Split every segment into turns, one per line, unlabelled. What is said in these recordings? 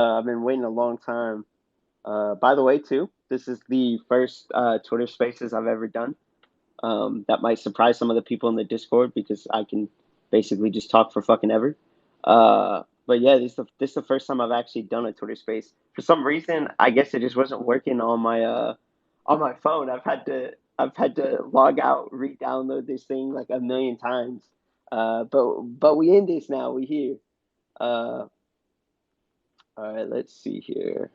I've been waiting a long time. By the way, too, this is the first Twitter Spaces I've ever done. That might surprise some of the people in the Discord because I can basically just talk for fucking ever. But yeah, this is the first time I've actually done a Twitter Space. For some reason, I guess it just wasn't working on my phone. I've had to log out, re-download this thing like a million times. But we in this now. We here. Uh, all right, let's see here.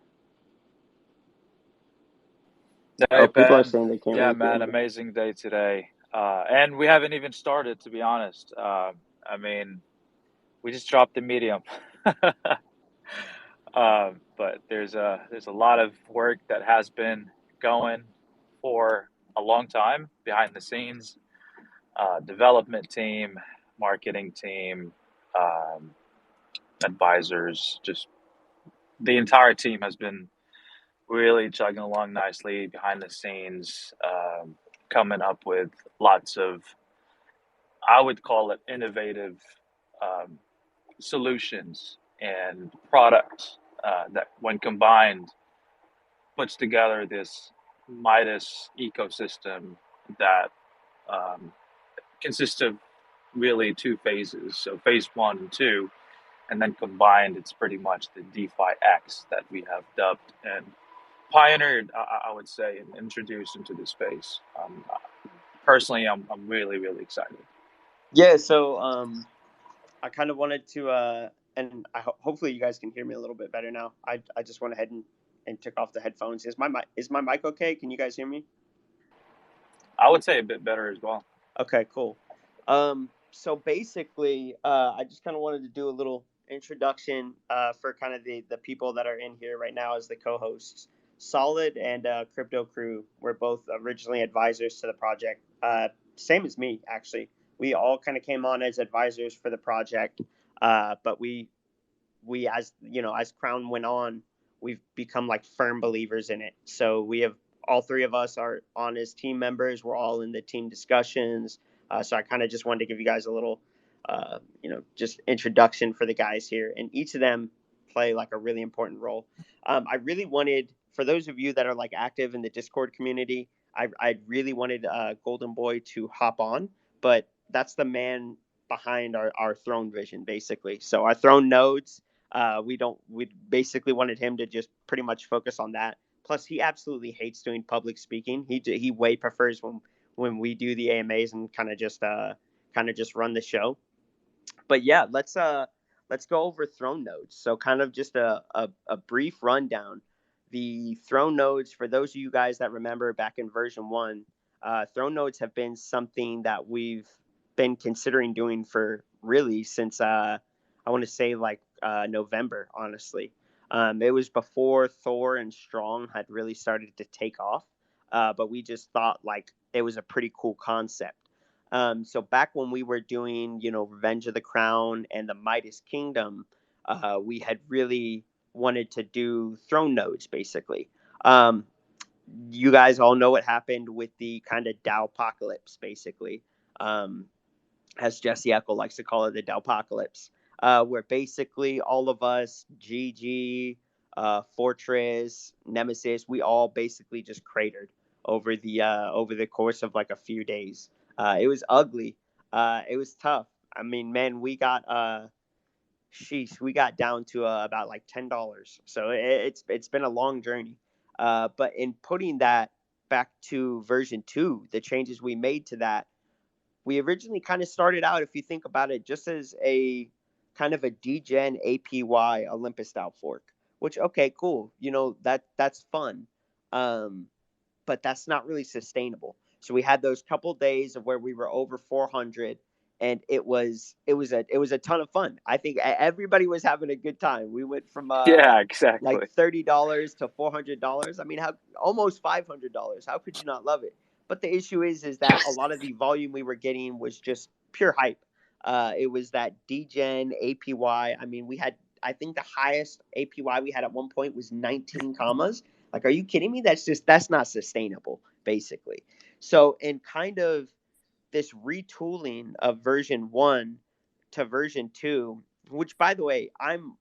Hey
Oh, people are
Ben,
saying they can't
yeah
really hear
man,
me.
amazing day today. And we haven't even started, to be honest. I mean, we just dropped the medium. But there's a lot of work that has been going for a long time behind the scenes. Development team, marketing team, um, advisors, just the entire team has been really chugging along nicely behind the scenes, coming up with lots of, I would call it innovative um, solutions and products that, when combined, puts together this Midas ecosystem that um, consists of really two phases. So phase one and two, and then combined, it's pretty much the DefiX that we have dubbed and pioneered, I would say, and introduced into the space. Personally, I'm really, really excited.
Yeah, so I kind of wanted to, and hopefully you guys can hear me a little bit better now. I just went ahead and took off the headphones. Is my mic okay? Can you guys hear me?
I would say a bit better as well.
Okay, cool. So basically, I just kind of wanted to do a little introduction for kind of the people that are in here right now as the co-hosts. Solid and Crypto Crew were both originally advisors to the project. Same as me, actually. We all kind of came on as advisors for the project, but we as you know as Crown went on, we've become like firm believers in it. So we have all three of us are on as team members. We're all in the team discussions. So I kind of just wanted to give you guys a little, just introduction for the guys here, and each of them play like a really important role. I really wanted, for those of you that are like active in the Discord community, I really wanted Golden Boy to hop on, but that's the man behind our throne vision, basically. So our throne nodes, we basically wanted him to just pretty much focus on that. Plus, he absolutely hates doing public speaking. He way prefers when we do the AMAs and kind of just run the show. But yeah, let's go over throne nodes. So kind of just a brief rundown. The throne nodes, for those of you guys that remember back in version one, throne nodes have been something that we've been considering doing for really since I want to say like November, honestly. It was before Thor and Strong had really started to take off, but we just thought like it was a pretty cool concept. So back when we were doing, Revenge of the Crown and the Midas Kingdom, we had really wanted to do throne nodes, basically. Um, you guys all know what happened with the kind of DAO apocalypse, basically, um, as Jesse Eckel likes to call it, the DAO apocalypse, where basically all of us, GG, Fortress, Nemesis, we all basically just cratered over the course of like a few days. It was ugly. It was tough. I mean, man, we got down to about like $10. So it's been a long journey. But in putting that back to version two, the changes we made to that, we originally kind of started out, if you think about it, just as a kind of a degen APY Olympus style fork. Which, okay, cool. That's fun. Um, but that's not really sustainable. So we had those couple days of where we were over 400, and it was a ton of fun. I think everybody was having a good time. We went from
Yeah,
like
exactly.
$30 to $400. I mean, how almost $500. How could you not love it? But the issue is that a lot of the volume we were getting was just pure hype. It was that degen APY. I mean, I think the highest APY we had at one point was 19 commas. Like, are you kidding me? That's not sustainable, basically. So, in kind of this retooling of version one to version two, which, by the way, I'm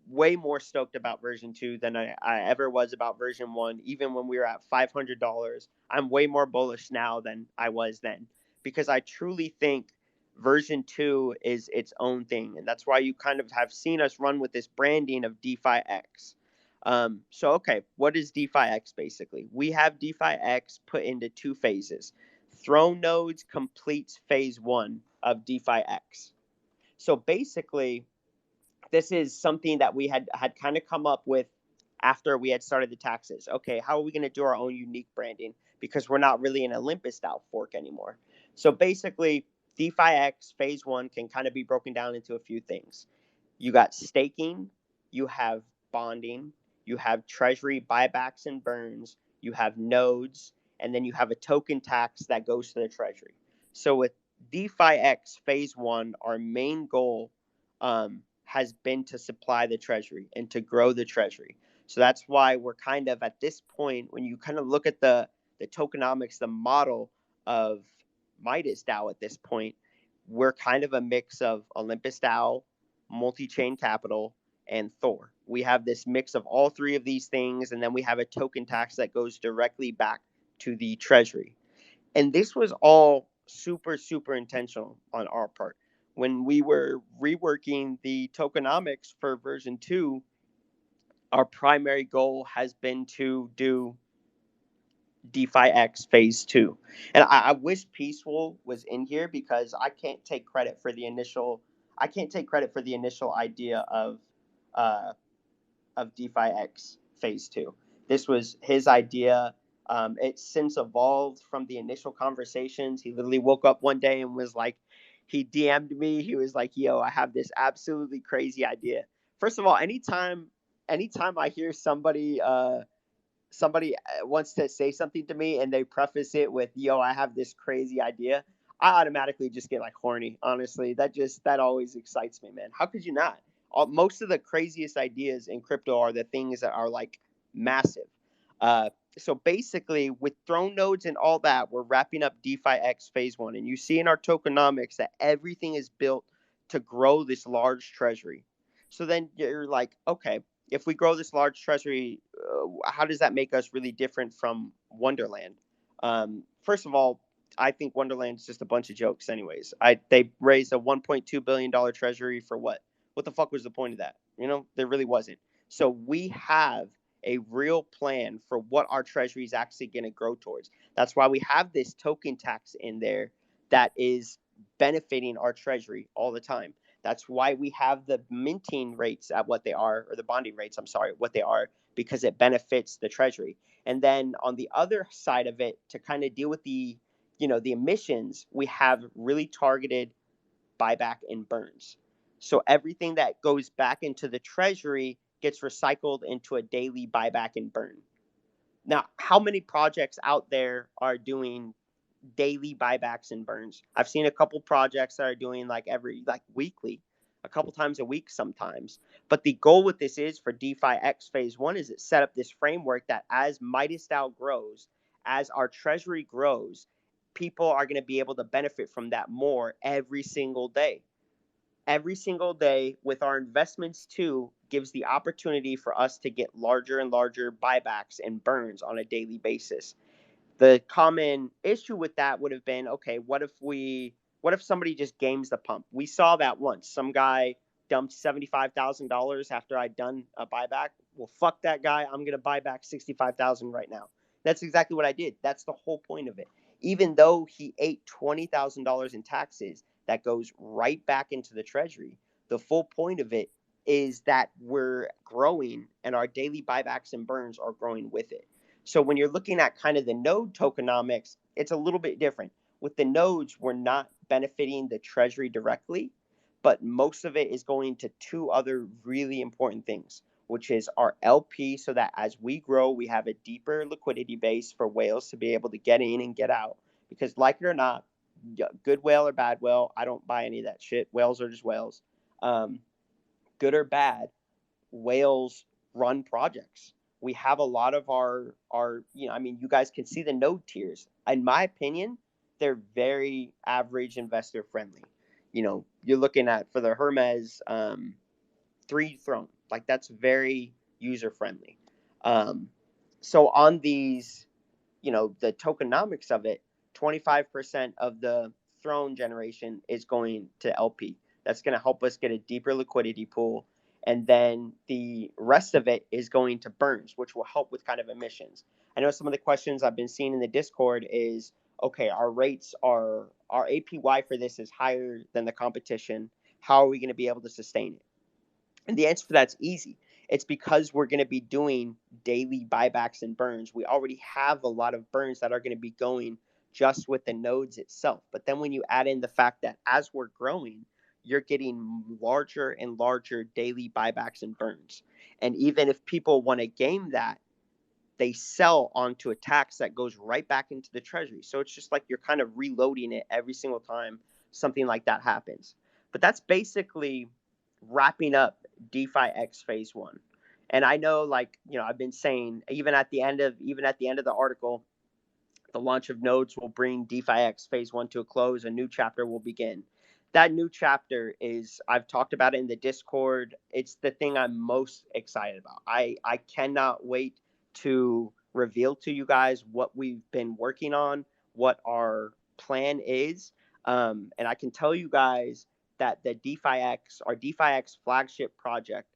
way more stoked about version 2 than I ever was about version 1. Even when we were at $500, I'm way more bullish now than I was then, because I truly think version 2 is its own thing. And that's why you kind of have seen us run with this branding of DefiX. Okay, what is DefiX basically? We have DefiX put into two phases. Throne nodes completes phase 1 of DefiX. So basically, this is something that we had kind of come up with after we had started the taxes. Okay, how are we going to do our own unique branding, because we're not really an MidasDAO fork anymore? So basically, DefiX phase 1 can kind of be broken down into a few things. You got staking, you have bonding, you have treasury buybacks and burns, you have nodes, and then you have a token tax that goes to the treasury. So with DefiX phase 1, our main goal has been to supply the treasury and to grow the treasury. So that's why we're kind of at this point, when you kind of look at the tokenomics, the model of MidasDAO at this point, we're kind of a mix of OlympusDAO, multi-chain capital, and Thor. We have this mix of all three of these things, and then we have a token tax that goes directly back to the treasury. And this was all super, super intentional on our part. When we were reworking the tokenomics for version 2, our primary goal has been to do DefiX phase 2. And I wish Peaceful was in here, because I can't take credit for the initial idea uh, of DefiX phase 2. This was his idea. It's since evolved from the initial conversations. He literally woke up one day and was like, he DM'd me. He was like, "Yo, I have this absolutely crazy idea." First of all, anytime I hear somebody wants to say something to me and they preface it with, "Yo, I have this crazy idea," I automatically just get like horny. Honestly, that always excites me, man. How could you not? Most of the craziest ideas in crypto are the things that are like massive. uh, so basically, with throne nodes and all that, we're wrapping up DefiX phase 1, and you see in our tokenomics that everything is built to grow this large treasury. So then you're like, okay, if we grow this large treasury, how does that make us really different from Wonderland? First of all, I think Wonderland's just a bunch of jokes. Anyways, they raised a $1.2 billion treasury for what? What the fuck was the point of that? There really wasn't. So we have a real plan for what our treasury is actually going to grow towards. That's why we have this token tax in there that is benefiting our treasury all the time. That's why we have the minting rates at what they are, or the bonding rates, I'm sorry, what they are, because it benefits the treasury. And then on the other side of it, to kind of deal with the emissions, we have really targeted buyback and burns. So everything that goes back into the treasury gets recycled into a daily buyback and burn. Now, how many projects out there are doing daily buybacks and burns? I've seen a couple projects that are doing like weekly, a couple times a week sometimes. But the goal with this is for DefiX phase 1 is it set up this framework that as MidasDAO grows, as our treasury grows, people are going to be able to benefit from that more every single day. Every single day with our investments too gives the opportunity for us to get larger and larger buybacks and burns on a daily basis. The common issue with that would have been, okay, what if somebody just games the pump? We saw that once. Some guy dumped $75,000 after I'd done a buyback. Well, fuck that guy. I'm going to buy back 65,000 right now. That's exactly what I did. That's the whole point of it. Even though he ate $20,000 in taxes, that goes right back into the treasury. The full point of it is that we're growing, and our daily buybacks and burns are growing with it. So when you're looking at kind of the node tokenomics, it's a little bit different. With the nodes, we're not benefiting the treasury directly, but most of it is going to two other really important things, which is our LP, so that as we grow, we have a deeper liquidity base for whales to be able to get in and get out. Because like it or not, good whale or bad whale, I don't buy any of that shit. Whales are just whales. Um, Good or bad, whales run projects. We have a lot of our I mean, you guys can see the node tiers. In my opinion, they're very average investor friendly. You're looking at, for the Hermes, 3 throne. Like that's very user friendly. Um, so on these, the tokenomics of it, 25% of the throne generation is going to LP. That's going to help us get a deeper liquidity pool. And then the rest of it is going to burns, which will help with kind of emissions. I know some of the questions I've been seeing in the Discord is, okay, our APY for this is higher than the competition. How are we going to be able to sustain it? And the answer for that's easy. It's because we're going to be doing daily buybacks and burns. We already have a lot of burns that are going to be going just with the nodes itself. But then when you add in the fact that as we're growing, you're getting larger and larger daily buybacks and burns. And even if people want to game that, they sell onto a tax that goes right back into the treasury. So it's just like you're kind of reloading it every single time something like that happens. But that's basically wrapping up DefiX phase one. And I know, like, I've been saying, even at the end of the article, the launch of nodes will bring DefiX phase one to a close. A new chapter will begin. That new chapter is, I've talked about it in the Discord. It's the thing I'm most excited about. I cannot wait to reveal to you guys what we've been working on, what our plan is. And I can tell you guys that our DefiX flagship project,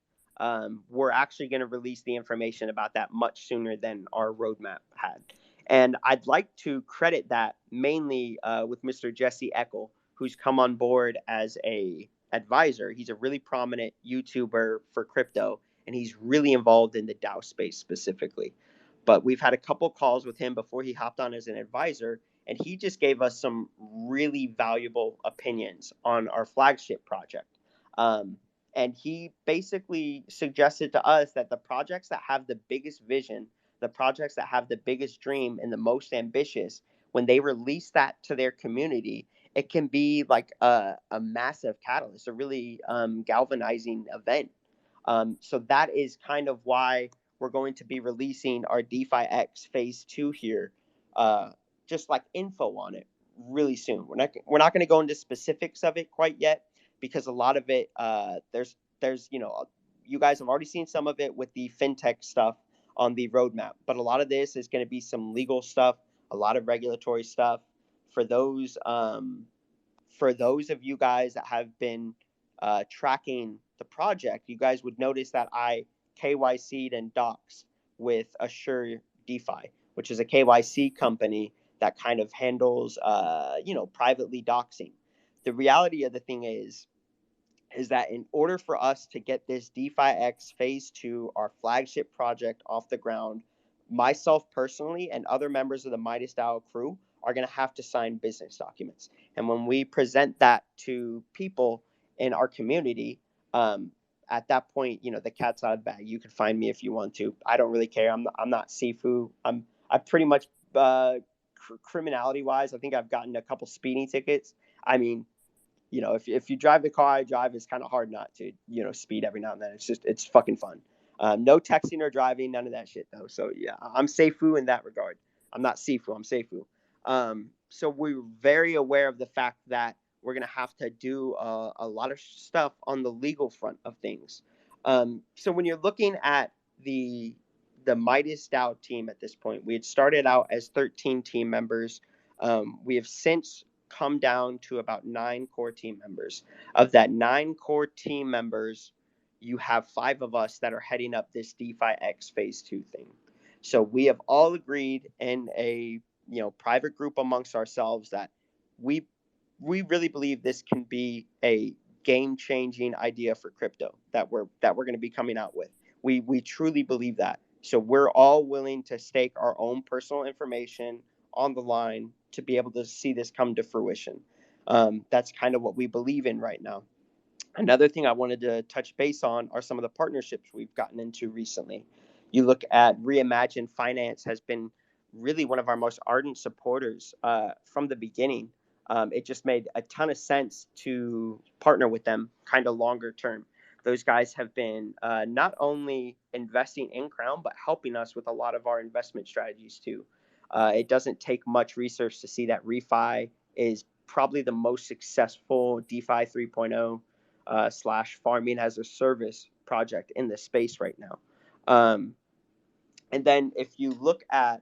we're actually going to release the information about that much sooner than our roadmap had. And I'd like to credit that mainly with Mr. Jesse Eckel, who's come on board as a advisor. He's a really prominent YouTuber for crypto, and he's really involved in the DAO space specifically. But we've had a couple calls with him before he hopped on as an advisor, and he just gave us some really valuable opinions on our flagship project. Um, and he basically suggested to us that the projects that have the biggest vision, the projects that have the biggest dream and the most ambitious, when they release that to their community, it can be like a massive catalyst, a really galvanizing event. So that is kind of why we're going to be releasing our DefiX Phase 2 here, uh, just like info on it really soon. We're not going to go into specifics of it quite yet because a lot of it there's you guys have already seen some of it with the fintech stuff on the roadmap. But a lot of this is going to be some legal stuff, a lot of regulatory stuff. For those for those of you guys that have been tracking the project, you guys would notice that I KYC'd and docs with Assure DeFi, which is a KYC company that kind of handles privately doxing. The reality of the thing is that in order for us to get this DefiX Phase 2, our flagship project, off the ground, myself personally and other members of the MidasDAO crew are going to have to sign business documents. And when we present that to people in our community, at that point, the cat's out of the bag. You can find me if you want to. I don't really care. I'm not Sifu. I pretty much criminality wise, I think I've gotten a couple speeding tickets. I mean, if you drive the car I drive, it's kind of hard not to, speed every now and then. It's fucking fun. No texting or driving, none of that shit though. So yeah, I'm Seifu in that regard. I'm not Sifu, I'm Seifu. So we're very aware of the fact that we're gonna have to do a lot of stuff on the legal front of things. So when you're looking at the MidasDAO team at this point, we had started out as 13 team members. We have since come down to about 9 core team members. Of that 9 core team members, you have 5 of us that are heading up this DefiX Phase 2 thing. So we have all agreed in a private group amongst ourselves that we we really believe this can be a game changing idea for crypto that we're going to be coming out with. We truly believe that. So we're all willing to stake our own personal information on the line to be able to see this come to fruition. That's kind of what we believe in right now. Another thing I wanted to touch base on are some of the partnerships we've gotten into recently. You look at Reimagine Finance has been really one of our most ardent supporters from the beginning. It just made a ton of sense to partner with them kind of longer term. Those guys have been not only investing in Crown, but helping us with a lot of our investment strategies too. It doesn't take much research to see that refi is probably the most successful DeFi 3.0 slash farming as a service project in the space right now. Um, and then if you look at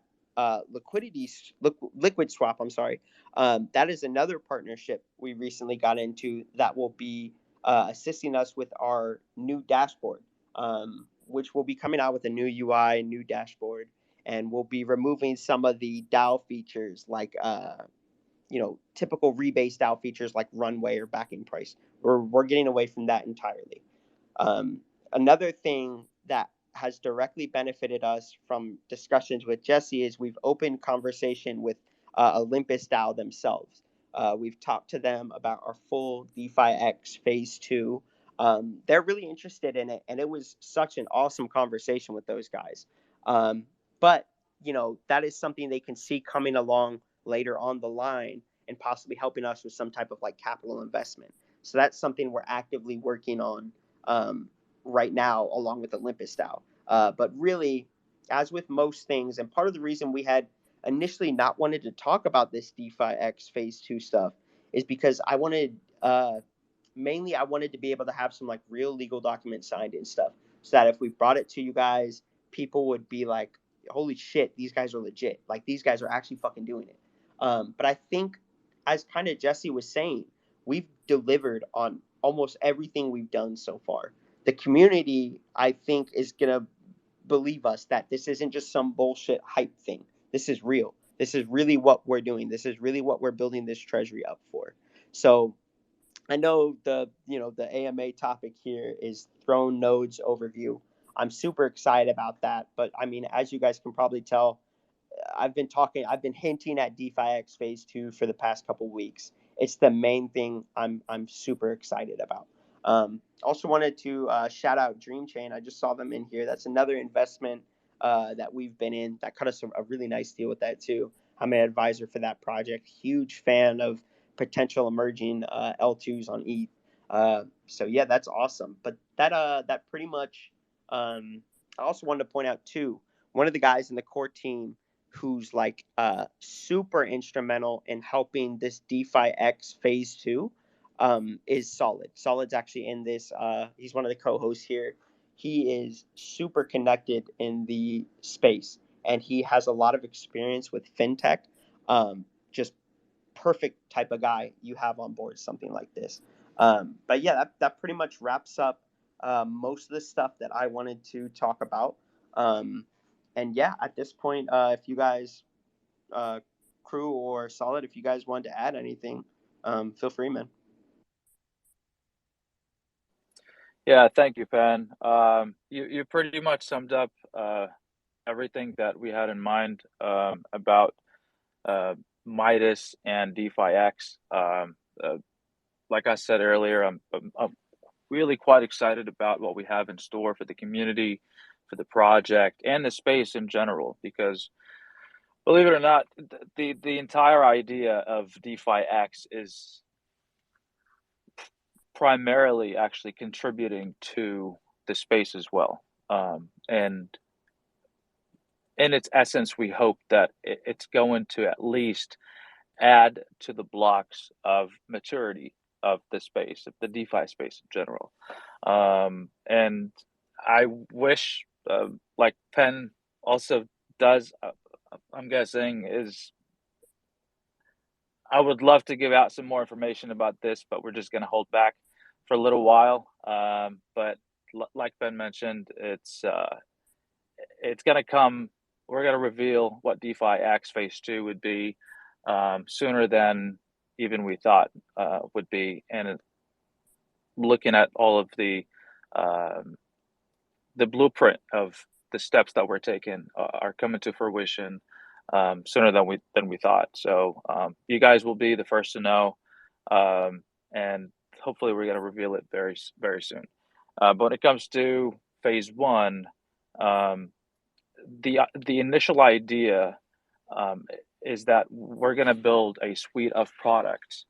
liquid swap, I'm sorry, that is another partnership we recently got into that will be assisting us with our new dashboard, which will be coming out with a new UI, new dashboard, and we'll be removing some of the DAO features like typical rebase DAO features like runway or backing price. We're getting away from that entirely. Um, Another thing that has directly benefited us from discussions with Jesse is we've opened conversation with MidasDAO themselves. We've talked to them about our full DefiX phase two. They're really interested in it, and it was such an awesome conversation with those guys. But that is something they can see coming along later on the line and possibly helping us with some type of like capital investment. So that's something we're actively working on right now, along with MidasDAO. But really, as with most things, and part of the reason we had initially not wanted to talk about this DefiX phase two stuff is because mainly I wanted to be able to have some like real legal documents signed and stuff, so that if we brought it to you guys, people would be like, "Holy shit, these guys are legit! Like these guys are actually fucking doing it." But I think, as kind of Jesse was saying, we've delivered on almost everything we've done so far. The community, I think, is gonna believe us that this isn't just some bullshit hype thing. This is real. This is really what we're doing. This is really what we're building this treasury up for. So I know the AMA topic here is Throne Nodes overview. I'm super excited about that. But I mean, as you guys can probably tell, I've been hinting at DefiX phase two for the past couple weeks. It's the main thing I'm super excited about. Also wanted to shout out Dream Chain. I just saw them in here. That's another investment that we've been in. That cut us a really nice deal with that too. I'm an advisor for that project. Huge fan of potential emerging L2s on ETH. So yeah, that's awesome. But that pretty much. I also wanted to point out too, one of the guys in the core team who's like super instrumental in helping this DefiX phase two is Solid. Solid's actually in this. He's one of the co-hosts here. He is super connected in the space, and he has a lot of experience with fintech. Just perfect type of guy you have on board something like this. But yeah, that pretty much wraps up most of the stuff that I wanted to talk about. And yeah, at this point, if you guys, crew or Solid, if you guys want to add anything, feel free, man.
Yeah, thank you, Pen. You pretty much summed up everything that we had in mind about uh, Midas and DefiX. Like I said earlier, I'm really quite excited about what we have in store for the community, for the project, and the space in general. Because believe it or not, the entire idea of DefiX is primarily actually contributing to the space as well. And in its essence, we hope that it's going to at least add to the blocks of maturity of the space, of the DeFi space in general. And I wish, like Penn also does, I'm guessing, is I would love to give out some more information about this, but we're just going to hold back for a little while. But like Ben mentioned, it's going to come. We're going to reveal what DefiX Phase 2 would be sooner than even we thought would be. And looking at all of the blueprint of the steps that we're taking are coming to fruition sooner than we thought. So you guys will be the first to know, and hopefully we're going to reveal it very soon. But when it comes to phase one, um, the initial idea is that we're going to build a suite of products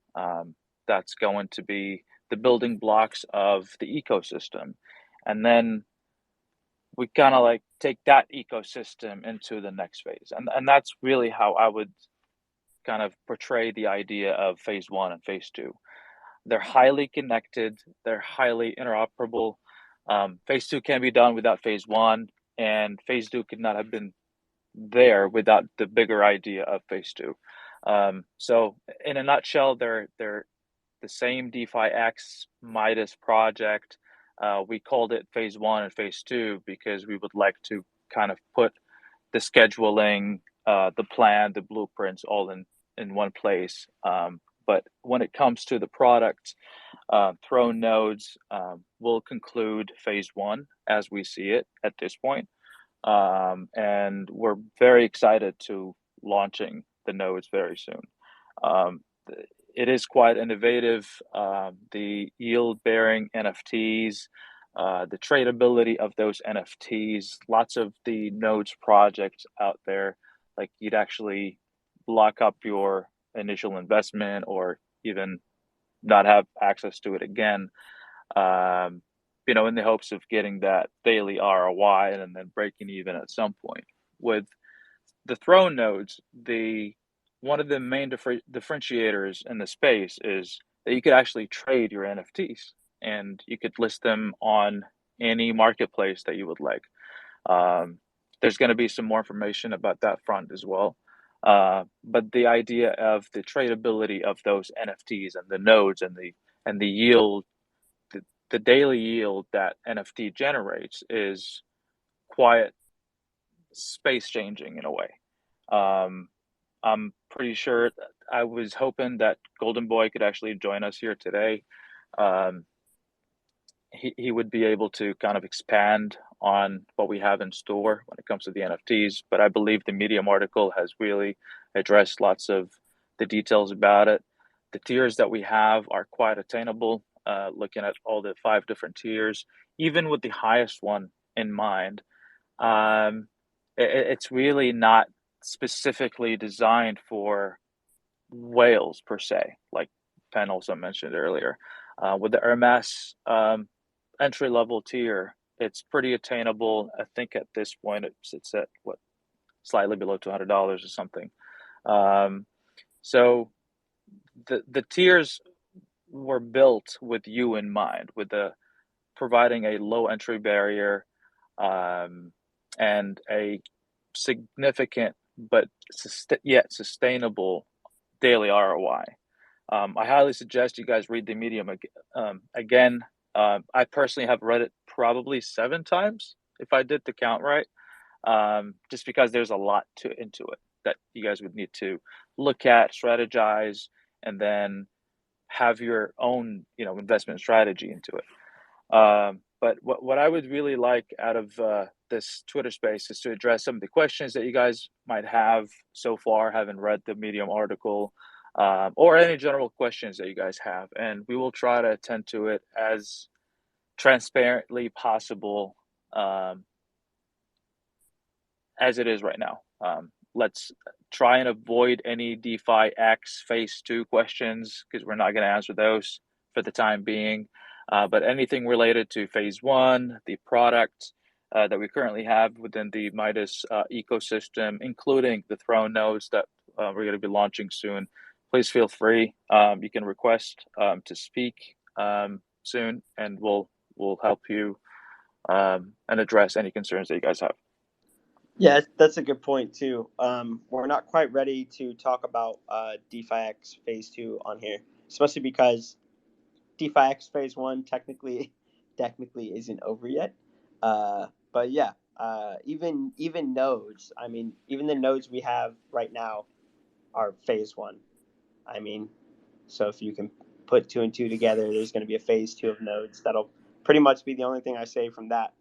that's going to be the building blocks of the ecosystem, and then we kind of like take that ecosystem into the next phase, and that's really how I would kind of portray the idea of phase one and phase two. They're highly connected, they're highly interoperable, Phase 2 can be done without phase 1, and phase 2 could not have been there without the bigger idea of phase 2. So in a nutshell, they're the same DefiX Midas project. We called it phase 1 and phase 2 because we would like to kind of put the scheduling, the plan, the blueprints all in one place. But when it comes to the product, Throne nodes will conclude phase 1 as we see it at this point. And we're very excited to launching the nodes very soon. Um, it is quite innovative. The yield-bearing NFTs, the tradability of those NFTs, lots of the nodes projects out there, like you'd actually lock up your initial investment or even not have access to it again, um, in the hopes of getting that daily ROI and then breaking even at some point. With the Throne nodes, the one of the main differentiators in the space is that you could actually trade your NFTs and you could list them on any marketplace that you would like. Um, there's going to be some more information about that front as well. But the idea of the tradability of those NFTs and the nodes and the yield, the daily yield that NFT generates is quite space changing in a way. Um, I'm pretty sure I was hoping that Golden Boy could actually join us here today. Um, he would be able to kind of expand on what we have in store when it comes to the NFTs. But I believe the Medium article has really addressed lots of the details about it. The tiers that we have are quite attainable, looking at all the 5 different tiers, even with the highest one in mind. Um, it's really not specifically designed for whales per se, like Penn also mentioned earlier. With the Hermes entry level tier, it's pretty attainable. I think at this point it's at what, slightly below $200 or something. Um, so the tiers were built with you in mind, with the providing a low entry barrier, um, and a significant but yet sustainable daily ROI. I highly suggest you guys read the Medium again. I personally have read it probably 7 times, if I did the count right, just because there's a lot into it that you guys would need to look at, strategize, and then have your own, investment strategy into it. But what I would really like out of this Twitter space is to address some of the questions that you guys might have so far, having read the Medium article, or any general questions that you guys have. And we will try to attend to it as transparently possible, as it is right now. Let's try and avoid any DefiX phase 2 questions because we're not going to answer those for the time being. But anything related to phase 1, the product that we currently have within the Midas ecosystem, including the Throne nodes that we're going to be launching soon, please feel free. You can request to speak soon, and we'll help you and address any concerns that you guys have.
Yeah, that's a good point too. We're not quite ready to talk about DefiX Phase 2 on here, especially because DefiX Phase 1 technically isn't over yet. But yeah, even nodes. I mean, even the nodes we have right now are Phase 1. I mean, so if you can put 2 and 2 together, there's going to be a Phase 2 of nodes. That'll pretty much be the only thing I say from that.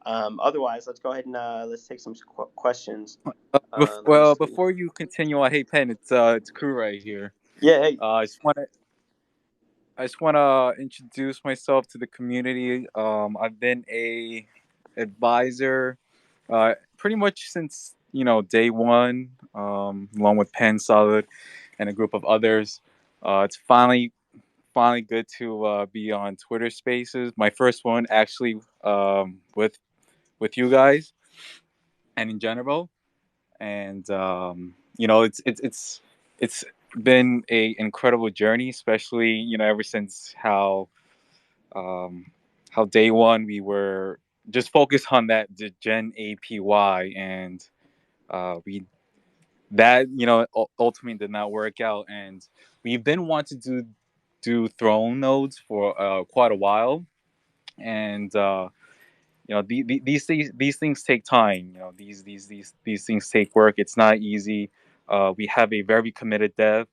Otherwise, let's go ahead and let's take some questions. Let me
Well,
see.
before you continue on, hey Pen, it's Crew right here.
Yeah, hey.
I just want to introduce myself to the community. I've been a advisor, pretty much since day one, along with Penn Solid and a group of others. It's finally good to be on Twitter Spaces. My first one actually, with you guys and in general. And it's been a incredible journey, especially ever since um, how day one we were just focused on that Gen APY, and we that ultimately did not work out, and we've been wanting to do throne nodes for quite a while, and these things take time. These things take work. It's not easy. We have a very committed dev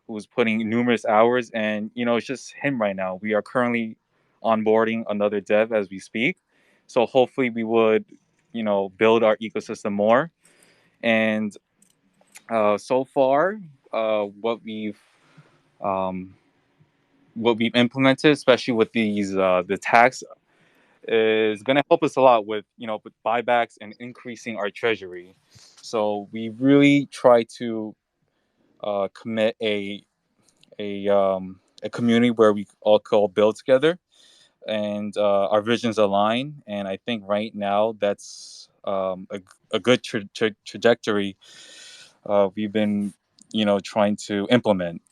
who's putting numerous hours, and it's just him right now. We are currently onboarding another dev as we speak, so hopefully we would build our ecosystem more. And so far, what um, we've implemented, especially with these the tax, is going to help us a lot with with buybacks and increasing our treasury. So we really try to commit a community where we all build together, and our visions align. And I think right now that's a good trajectory we've been trying to implement.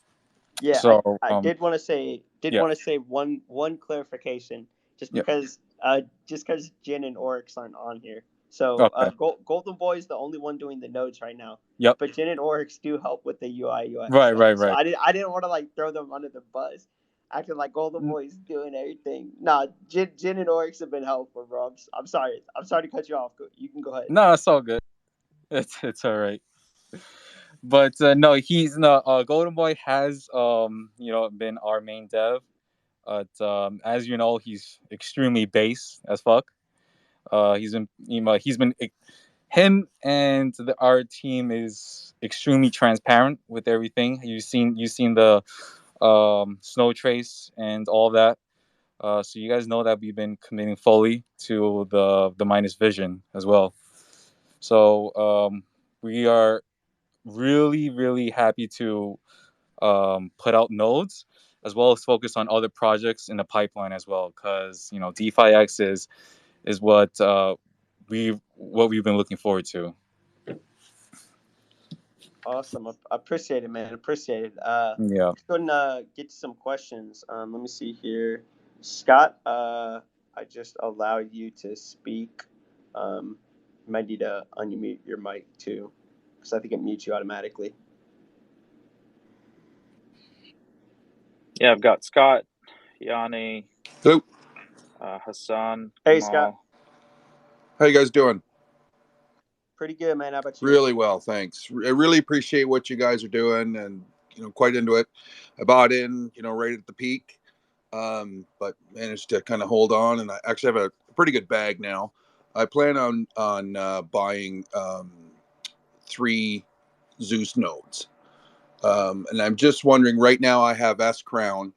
Yeah,
So
I did want to say
yeah,
one clarification,
yeah,
just because Jin and Oryx aren't on here. So
okay,
Golden Boy is the only one doing the nodes right now,
yep,
but Jin and Oryx do help with the UI UX
right,
stuff.
right,
So
right.
I didn't want to like throw them under the bus, acting like Golden Boy is doing everything. Nah, Jin and Oryx have been helpful, bro. I'm sorry. I'm sorry to cut you off. You can go ahead.
No, it's all good. It's all right. But no, he's no Golden Boy has been our main dev. But as you know, he's extremely base as fuck. He's been him, and our team is extremely transparent with everything. You've seen the snow trace and all that. So you guys know that we've been committing fully to the minus vision as well. So we are really, really happy to put out nodes, as well as focus on other projects in the pipeline as well, because DefiX is what we've been looking forward to.
Awesome. I appreciate it, man. Appreciate it.
Yeah.
Let's go and get to some questions. Let me see here. Scott, I just allowed you to speak. You might need to unmute your mic too, because I think it mutes you automatically.
Yeah, I've got Scott, Yanni,
Hello.
Hassan,
Hey, Scott.
Kamal.
How you guys doing?
Pretty good, man. How about you?
Really well, thanks. I really appreciate what you guys are doing, and quite into it. I bought in, right at the peak, but managed to kind of hold on, and I actually have a pretty good bag now. I plan on buying 3 Zeus nodes, and I'm just wondering. Right now, I have S Crown.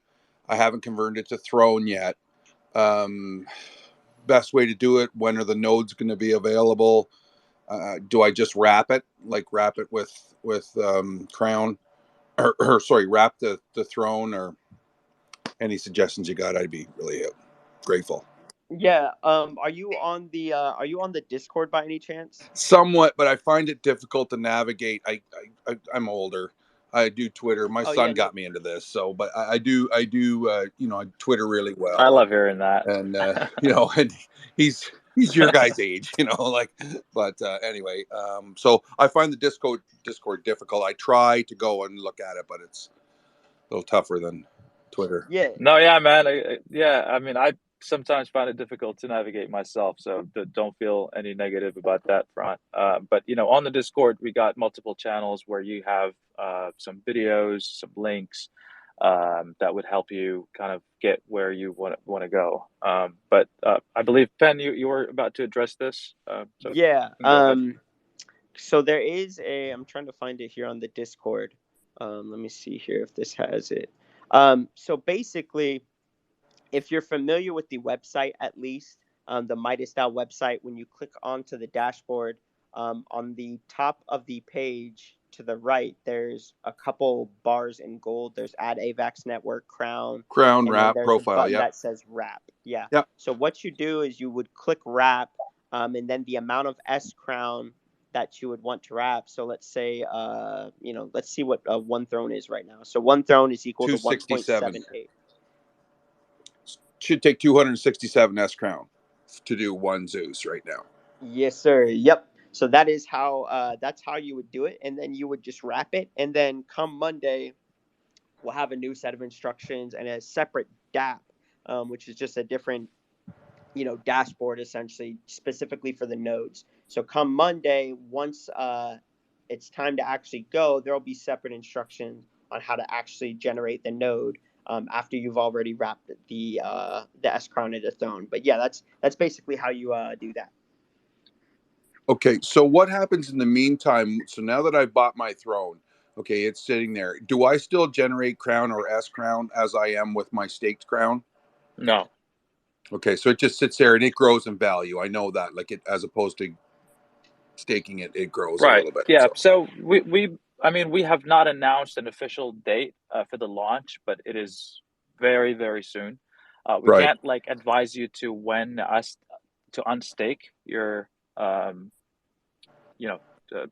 I haven't converted it to Throne yet. Um, Best way to do it. When are the nodes going to be available? Do I just wrap it, with crown, or sorry, wrap the throne? Or any suggestions you got? I'd be really grateful.
Yeah. Are you on the Discord by any chance?
Somewhat, but I find it difficult to navigate. I'm older. I do Twitter. My
Oh yeah,
son
no.
got me into this, so but I do I Twitter really
I
well,
love hearing that.
and and he's your guy's age, like. But anyway, so I find the Discord difficult. I try to go and look at it, but it's a little tougher than Twitter.
Yeah.
No, yeah, man. Yeah, I mean, I sometimes find it difficult to navigate myself, so don't feel any negative about that front. But on the Discord, we got multiple channels where you have some videos, some links that would help you kind of get where you want to go. But I believe Penn, you were about to address this, so
Yeah.
go ahead.
So there is I'm trying to find it here on the Discord. Let me see here if this has it. So basically, if you're familiar with the website, at least the MidasDAO website, when you click onto the dashboard, on the top of the page to the right, there's a couple bars in gold. There's Add AVAX Network, Crown,
Crown,
and then
wrap,
there's a
profile.
button
Yep.
that says Wrap. Yeah.
Yep.
So what you do is you would click Wrap, and then the amount of S Crown that you would want to wrap. So let's say, let's see what one throne is right now. So one throne is equal to
267.
1.78.
should take 267 S crown to do one Zeus right now.
Yes, sir. Yep. So that is how that's how you would do it, and then you would just wrap it, and then come Monday, we'll have a new set of instructions and a separate DApp, which is just a different, dashboard essentially specifically for the nodes. So come Monday, once it's time to actually go, there will be separate instructions on how to actually generate the node after you've already wrapped the S crown into Throne. But yeah, that's basically how you do that.
Okay, so what happens in the meantime? So now that I've bought my throne, okay, it's sitting there. Do I still generate crown or S crown as I am with my staked crown?
No.
Okay, so it just sits there and it grows in value. I know that, like it, as opposed to staking it, it grows a
Right.
little bit.
Yeah. So we have not announced an official date for the launch, but it is very, very soon. We
Right.
can't like advise you to when us to unstake your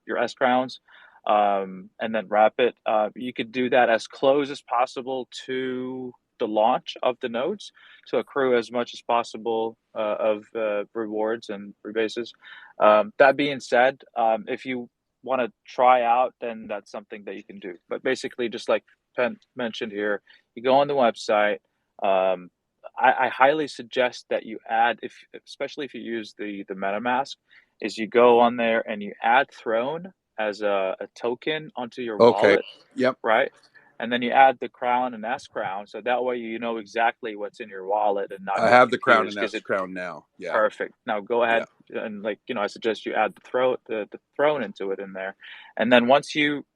your S crowns, and then wrap it. You could do that as close as possible to the launch of the nodes to accrue as much as possible of rewards and rebases. That being said, if you want to try out, then that's something that you can do. But basically, just like Penn mentioned here, you go on the website. I highly suggest that you add, especially if you use the MetaMask, is you go on there and you add Throne as a token onto your
Okay.
wallet,
Yep.
right? And then you add the crown and S crown, so that way you know exactly what's in your wallet and not
I
get
have the crown
confused,
and
'cause
S crown now. Yeah.
perfect. Now go ahead and I suggest you add the throne into it in there, and then once you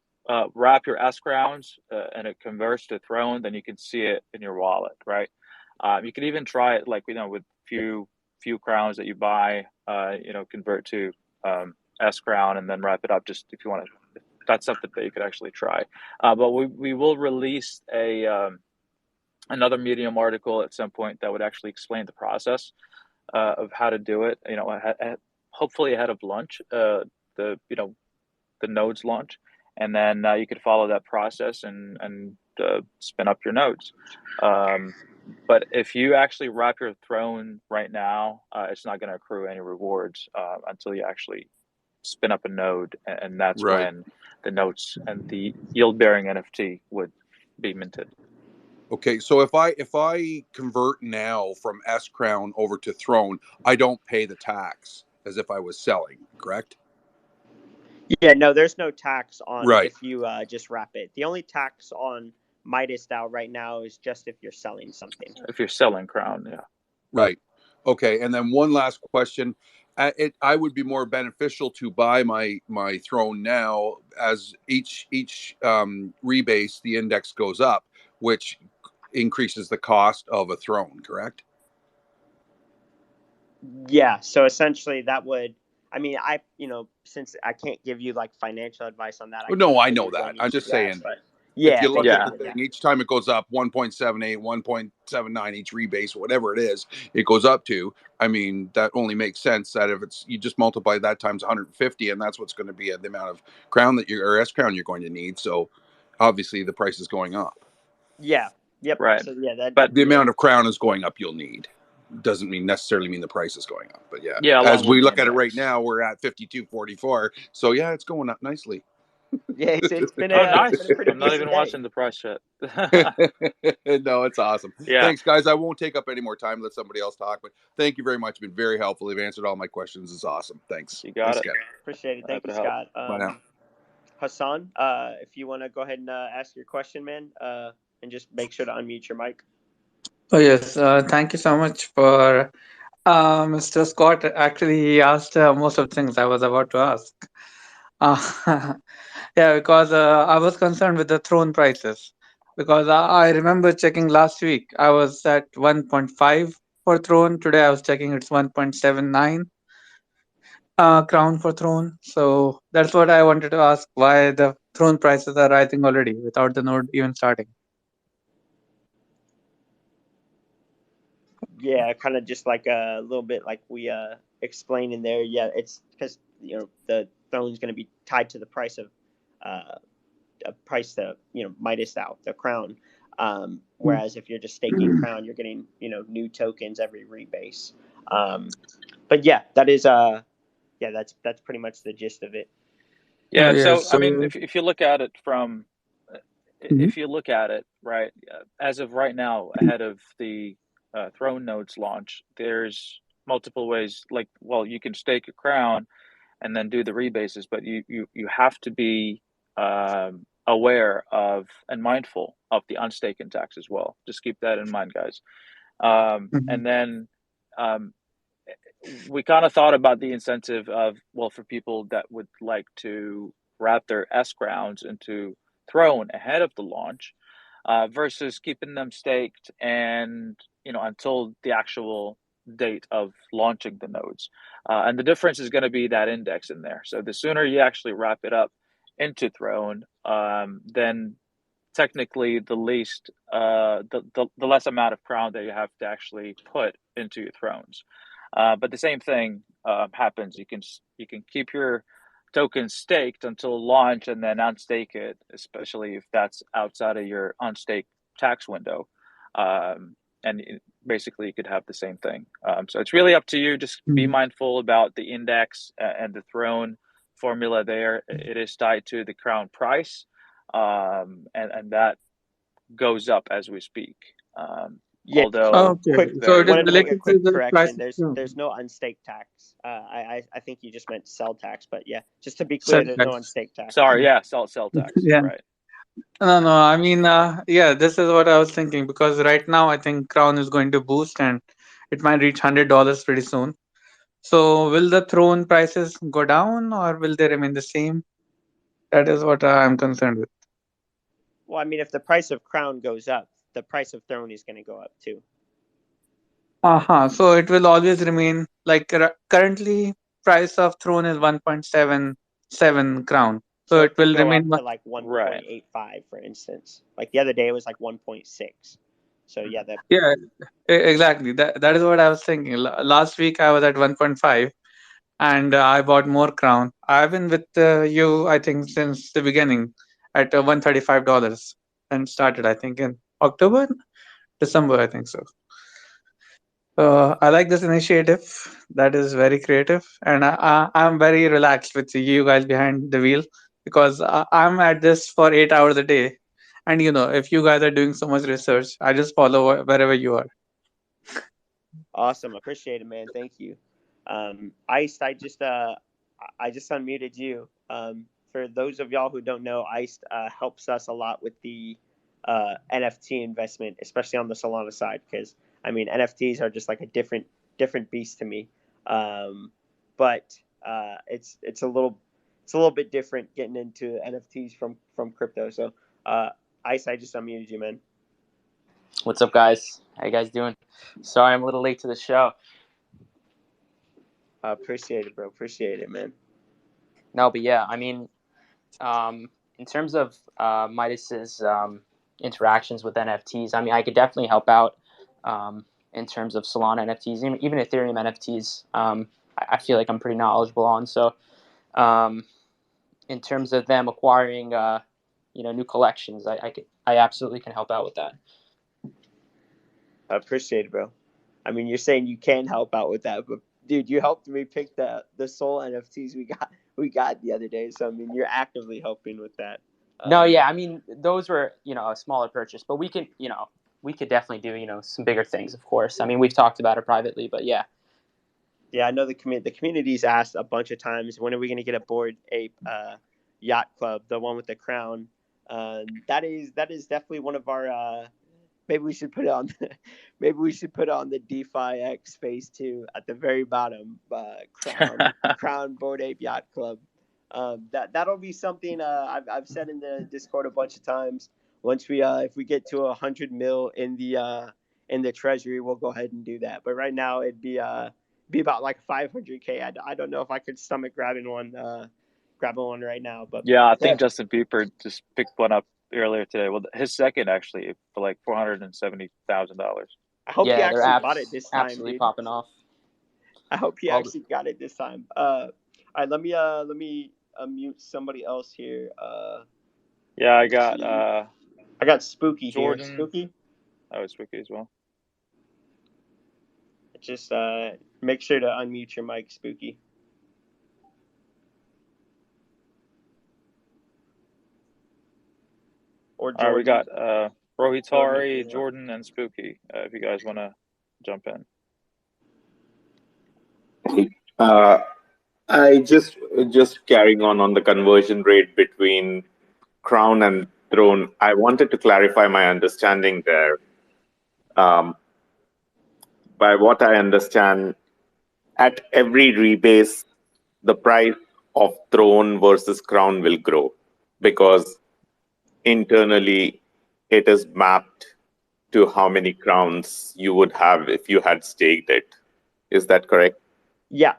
wrap your S crowns and it converts to Throne, then you can see it in your wallet, right? You can even try it like with few crowns that you buy, convert to S crown and then wrap it up. Just if you want to, that's something that you could actually try. But we will release another Medium article at some point that would actually explain the process of how to do it. Hopefully ahead of launch, the nodes launch, and then you could follow that process and spin up your nodes. But if you actually wrap your throne right now, it's not going to accrue any rewards until you actually spin up a node, and that's
Right.
when the nodes and the yield-bearing NFT would be minted.
Okay, so if I convert now from S crown over to Throne, I don't pay the tax as if I was selling, correct?
Yeah, no, there's no tax on
Right.
if you just wrap it. The only tax on MidasDAO right now is just if you're selling something.
If you're selling crown, yeah.
Right. Okay, and then one last question. I would be more beneficial to buy my throne now as each rebase the index goes up, which increases the cost of a throne, correct?
Yeah, so essentially that would, since I can't give you like financial advice on that, I
No,
can't
I know
really
that.
run
I'm
you
just
through that,
saying,
but
if
yeah,
you look at the
basically,
thing, each time it goes up 1.78, 1.79, each rebase, whatever it is, it goes up to. I mean, that only makes sense that if it's, you just multiply that times 150, and that's what's going to be the amount of crown that or S crown you're going to need. So obviously the price is going up.
yeah, yep.
Right.
So yeah,
But
The amount of crown is going up you'll need. Doesn't necessarily mean the price is going up. But yeah,
along
as we
with
look
the
at it right
index.
now, we're at 52.44. So yeah, it's going up nicely.
yeah, it's been
Oh,
a
nice.
pretty
I'm not even
decent day.
watching the price yet.
No, it's awesome.
Yeah.
Thanks, guys. I won't take up any more time. Let somebody else talk. But thank you very much. Been very helpful. You've answered all my questions. It's awesome. Thanks.
You got
Thanks
it.
again.
Appreciate it. Thank
Happy
you,
to help.
Scott.
Bye now.
Hassan, if you want to go ahead and ask your question, man, and just make sure to unmute your mic.
Oh, yes. Thank you so much for Mr. Scott. Actually, he asked most of the things I was about to ask. Yeah, because I was concerned with the throne prices. Because I remember checking last week, I was at 1.5 for throne. Today I was checking it's 1.79 crown for throne. So that's what I wanted to ask, why the throne prices are rising already without the node even starting.
Yeah, kind of just like a little bit like we explained in there. Yeah, it's because the throne is going to be tied to the price of a price that MidasDAO, the crown. Whereas if you're just staking Crown, you're getting, new tokens every rebase. But yeah, that is that's pretty much the gist of it.
Yeah.
Yes.
So I
So
mean, if you look at it from, if you look at it right, as of right now, ahead of the Throne nodes launch, there's multiple ways. Like, well, you can stake a Crown and then do the rebases, but you have to be aware of and mindful of the unstaking tax as well. Just keep that in mind, guys. And then um, we kind of thought about the incentive of, well, for people that would like to wrap their S crowns into Throne ahead of the launch, versus keeping them staked and until the actual date of launching the nodes. And the difference is going to be that index in there. So the sooner you actually wrap it up into Throne, then technically the least the less amount of crown that you have to actually put into your thrones. But the same thing happens. You can keep your tokens staked until launch and then unstake it, especially if that's outside of your unstake tax window. Basically, you could have the same thing. So it's really up to you. Just be mindful about the index and the throne formula there. It is tied to the crown price, and that goes up as we speak.
Yeah.
Although,
okay,
Quick,
so it is
wanted to make a
related to
quick
the
correction.
prices
There's
too.
there's no unstake tax. I think you just meant sell tax, but yeah, just to be clear,
Sell
there's no
tax.
unstake tax.
sorry, yeah, sell tax,
Yeah.
right?
No, no. I mean, yeah, this is what I was thinking because right now I think Crown is going to boost and it might reach $100 pretty soon. So will the throne prices go down or will they remain the same? That is what I'm concerned with.
Well, I mean, if the price of Crown goes up, the price of Throne is going to go up too.
So it will always remain like currently price of throne is 1.77 crown. So
So
it
it could
will
go
remain
up to like
Right.
1.85, for instance. Like the other day, it was like 1.6. So yeah, that
yeah, exactly. That is what I was thinking. Last week I was at 1.5 and I bought more crown. I've been with you I think since the beginning at $135 and started I think in October, December I think so. I like this initiative. That is very creative, and I'm very relaxed with you guys behind the wheel because I'm at this for 8 hours a day. And if you guys are doing so much research, I just follow wherever you are.
awesome. Appreciate it, man. Thank you. Iced, I just unmuted you. For those of y'all who don't know, Iced helps us a lot with the NFT investment, especially on the Solana side, because I mean NFTs are just like a different beast to me. But it's a little bit different getting into NFTs from crypto. So Ice, I just unmuted you, man.
What's up, guys? How you guys doing? Sorry, I'm a little late to the show.
Appreciate it, bro. Appreciate it, man.
No, but yeah, I mean, in terms of Midas's interactions with NFTs, I mean, I could definitely help out in terms of Solana NFTs, even Ethereum NFTs. I feel like I'm pretty knowledgeable on. So, in terms of them acquiring, new collections, I absolutely can help out with that.
I appreciate it, bro. I mean, you're saying you can help out with that, but dude, you helped me pick the Soul NFTs we got the other day. So I mean, you're actively helping with that.
No, yeah, I mean, those were, a smaller purchase, but we could definitely do, some bigger things, of course. I mean, we've talked about it privately, but yeah.
Yeah, I know the community's asked a bunch of times, when are we going to get a Bored Ape yacht club, the one with the crown? That is definitely one of our. Maybe we should put it on. Maybe we should put on the DefiX phase 2 at the very bottom. Crown Bored Ape Yacht Club. That'll be something I've said in the Discord a bunch of times. Once we if we get to 100 mil in the treasury, we'll go ahead and do that. But right now it'd be about like 500K. I don't know if I could stomach grabbing one right now. But
Yeah, I
yeah,
think Justin Bieber just picked one up earlier today. Well, his second actually for like $470,000.
I hope he
Yeah, they're
actually got it this time,
absolutely
dude.
popping off.
I hope he
All
actually got it this time. All right, let me unmute somebody else here.
Yeah, I got
I got Spooky here.
Jordan.
Spooky,
Oh, Spooky as well.
just make sure to unmute your mic, Spooky. Or
All right, we
Jordan.
got Rohitari, Jordan, and Spooky. If you guys want to jump in.
I just carrying on the conversion rate between crown and throne. I wanted to clarify my understanding there. By what I understand, at every rebase, the price of throne versus crown will grow because internally it is mapped to how many crowns you would have if you had staked it. Is that correct?
Yeah.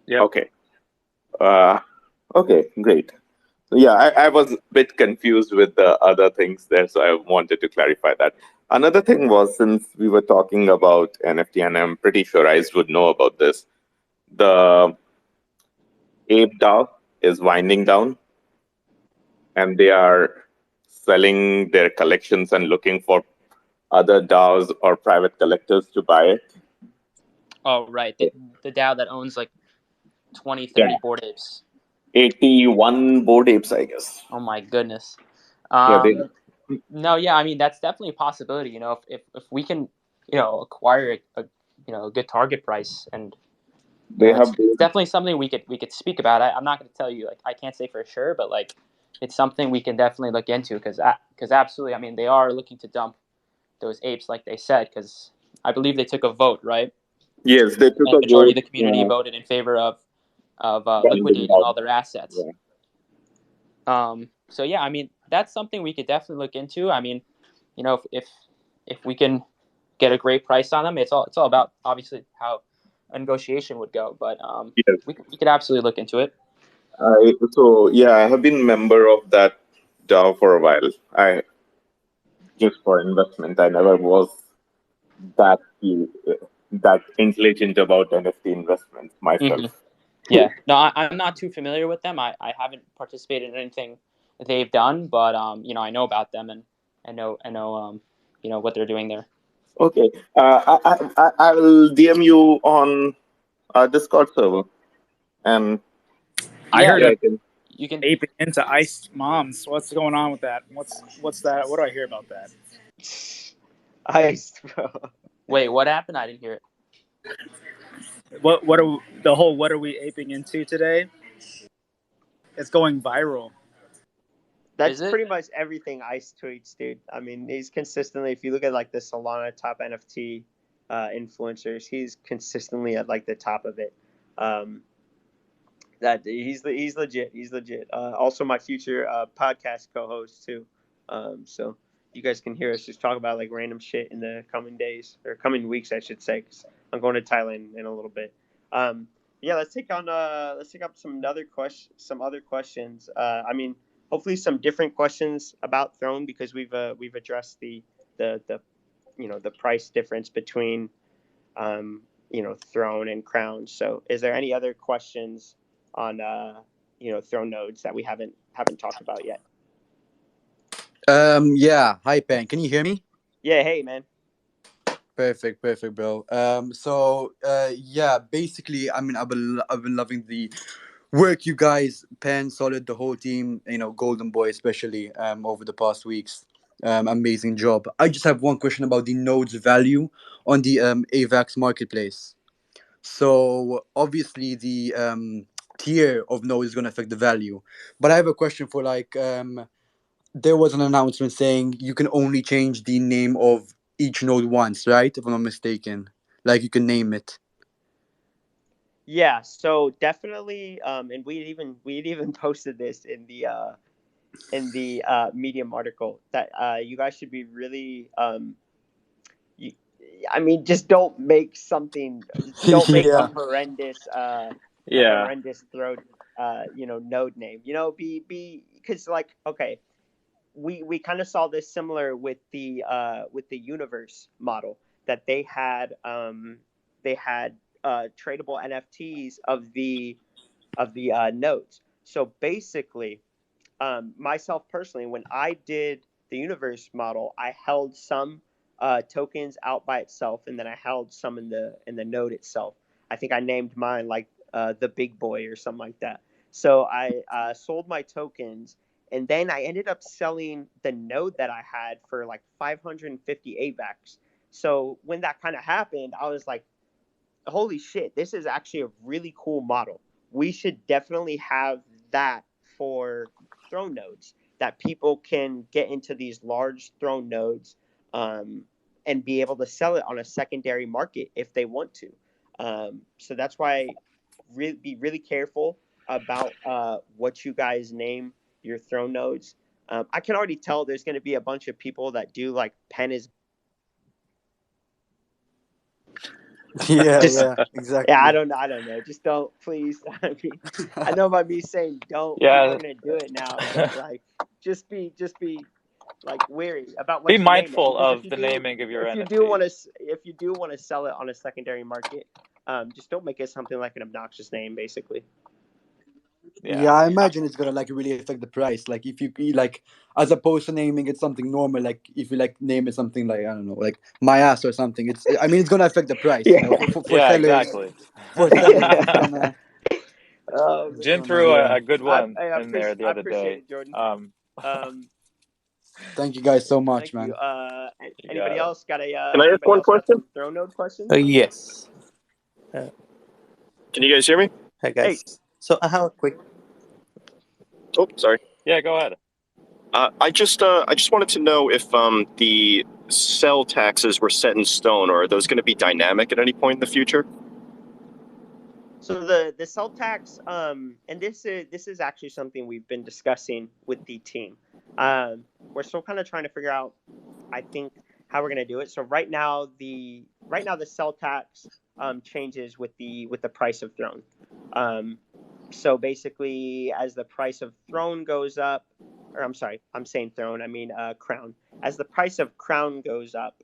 Yep.
Okay. Okay, great. So yeah, I was a bit confused with the other things there, so I wanted to clarify that. Another thing was, since we were talking about NFT, and I'm pretty sure Ice would know about this, the Ape DAO is winding down, and they are selling their collections and looking for other DAOs or private collectors to buy it.
Oh, right. The DAO that owns like 20, 30 Bored Apes.
81 Bored Apes, I guess.
Oh my goodness.
Yeah,
No, yeah, I mean that's definitely a possibility. If we can, acquire a good target price, and it's definitely something we could speak about. I'm not going to tell you, like, I can't say for sure, but like it's something we can definitely look into because absolutely, I mean, they are looking to dump those apes, like they said, because I believe they took a vote, right?
Yes, they took
And
a
majority
vote.
of the community voted in favor of
Winding
liquidating
down.
all their assets.
Yeah.
So yeah, I mean that's something we could definitely look into. I mean, if we can get a great price on them, it's all about obviously how a negotiation would go. But
Yes.
we could absolutely look into it.
I have been member of that DAO for a while. I just for investment. I never was that that intelligent about NFT investments myself.
Mm-hmm. Yeah, no, I'm not too familiar with them. I haven't participated in anything that they've done, but I know about them, and I know what they're doing there.
Okay, I will DM you on our Discord server, and
I heard
yeah,
you can aping into Ice Moms. What's going on with that? What's that? What do I hear about that?
Ice, bro.
Wait, what happened? I didn't hear it.
What are we aping into today? It's going viral.
That's pretty much everything Ice tweets, dude. I mean, he's consistently, if you look at like the Solana top NFT influencers, he's consistently at like the top of it. That he's legit. He's legit. Also, my future podcast co-host too. So you guys can hear us just talk about like random shit in the coming days or coming weeks, I should say. Cause I'm going to Thailand in a little bit. Yeah, let's take up some other questions. I mean, hopefully some different questions about Throne because we've addressed the the price difference between Throne and Crown. So, is there any other questions on Throne nodes that we haven't talked about yet?
Yeah. Hi, Pen. Can you hear me?
Yeah. Hey, man.
Perfect, bro. Yeah, basically, I mean, I've been loving the work you guys, Pen, Solid, the whole team, Golden Boy especially, over the past weeks. Amazing job. I just have one question about the nodes value on the AVAX marketplace. So obviously the tier of node is going to affect the value, but I have a question for like there was an announcement saying you can only change the name of each node once, right? If I'm not mistaken. Like you can name it.
Yeah, so definitely, and we'd even posted this in the Medium article that you guys should be really you, I mean, just don't make don't make
Yeah.
a horrendous
Yeah.
throat node name. Be because like okay, we kind of saw this similar with the universe model that they had tradable NFTs of the nodes. So basically, myself personally, when I did the universe model, I held some tokens out by itself, and then I held some in the node itself. I think I named mine like the big boy or something like that. So I sold my tokens, and then I ended up selling the node that I had for like 550 AVAX. So when that kind of happened, I was like, holy shit, this is actually a really cool model. We should definitely have that for throne nodes, that people can get into these large throne nodes, um, and be able to sell it on a secondary market if they want to. So that's why be really careful about what you guys name your throne nodes. I can already tell there's going to be a bunch of people that do like pen is
Yeah,
just
yeah,
yeah,
exactly.
I don't know. Just don't, please. I mean, I know by me saying don't, people are
Yeah,
gonna do it now, but like, just be like wary about
be
what you name it,
mindful
because
of the naming of your
if you do want to sell it on a secondary market, just don't make it something like an obnoxious name, basically.
Yeah,
Yeah.
I imagine it's gonna like really affect the price. Like if you like, as opposed to naming it something normal, like if you like name it something like I don't know, like my ass or something. It's I mean it's gonna affect the price. You know,
Yeah.
for
Yeah,
sellers,
exactly.
for sellers, it's gonna
Oh
it's
Jin
man,
threw
gonna.
a good one in there the
I
other
appreciate
day.
it, Jordan.
Um,
Um,
Thank you guys so much,
thank you.
man.
you
Anybody
got it.
else got a
Can I ask
anybody
one
else got
question?
some throne node questions?
Yes. Uh,
Can you guys hear me?
Hi
Hey,
guys. So I have a quick.
Oh, sorry.
Yeah, go ahead.
I just wanted to know if the sell taxes were set in stone, or are those going to be dynamic at any point in the future?
so the cell tax, and this is actually something we've been discussing with the team. We're still kind of trying to figure out, I think, how we're going to do it. So right now the cell tax changes with the price of throne. Um, so basically, as the price of throne goes up, or I'm sorry, I'm saying throne, I mean crown. As the price of crown goes up,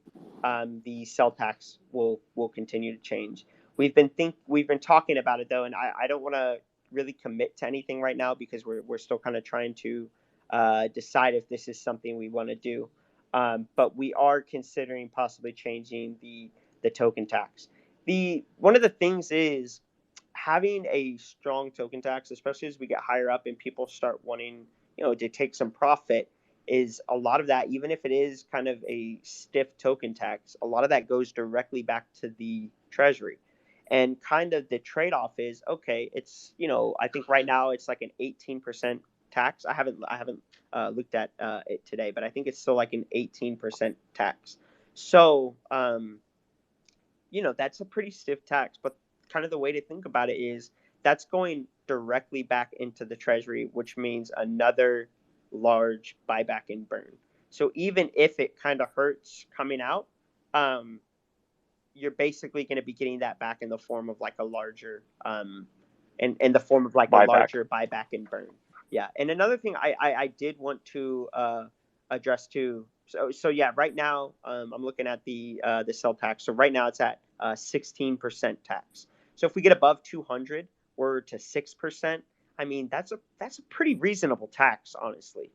the cell tax will continue to change. We've been talking about it though, and I don't want to really commit to anything right now because we're still kind of trying to decide if this is something we want to do. But we are considering possibly changing the token tax. The one of the things is having a strong token tax, especially as we get higher up and people start wanting, to take some profit, is a lot of that, even if it is kind of a stiff token tax, a lot of that goes directly back to the treasury. And kind of the trade-off is, okay, it's, I think right now it's like an 18% tax. I haven't looked at it today, but I think it's still like an 18% tax. So, that's a pretty stiff tax, but kind of the way to think about it is that's going directly back into the treasury, which means another large buyback and burn. So even if it kind of hurts coming out, um, you're basically going to be getting that back in the form of like a larger, in the form of like a
Buyback.
larger buyback and burn. Yeah. And another thing I did want to address too. So yeah, right now I'm looking at the cell tax. So right now it's at 16% tax. So if we get above 200, we're to 6%. I mean that's a pretty reasonable tax, honestly.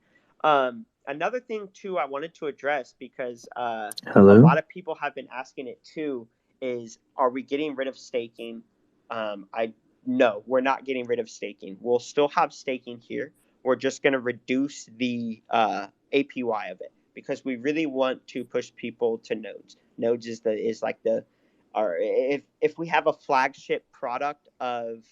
Another thing too I wanted to address because a
Hello.
lot of people have been asking it too is, are we getting rid of staking? I No, we're not getting rid of staking. We'll still have staking here. We're just going to reduce the APY of it because we really want to push people to nodes. Nodes is like the our if we have a flagship product of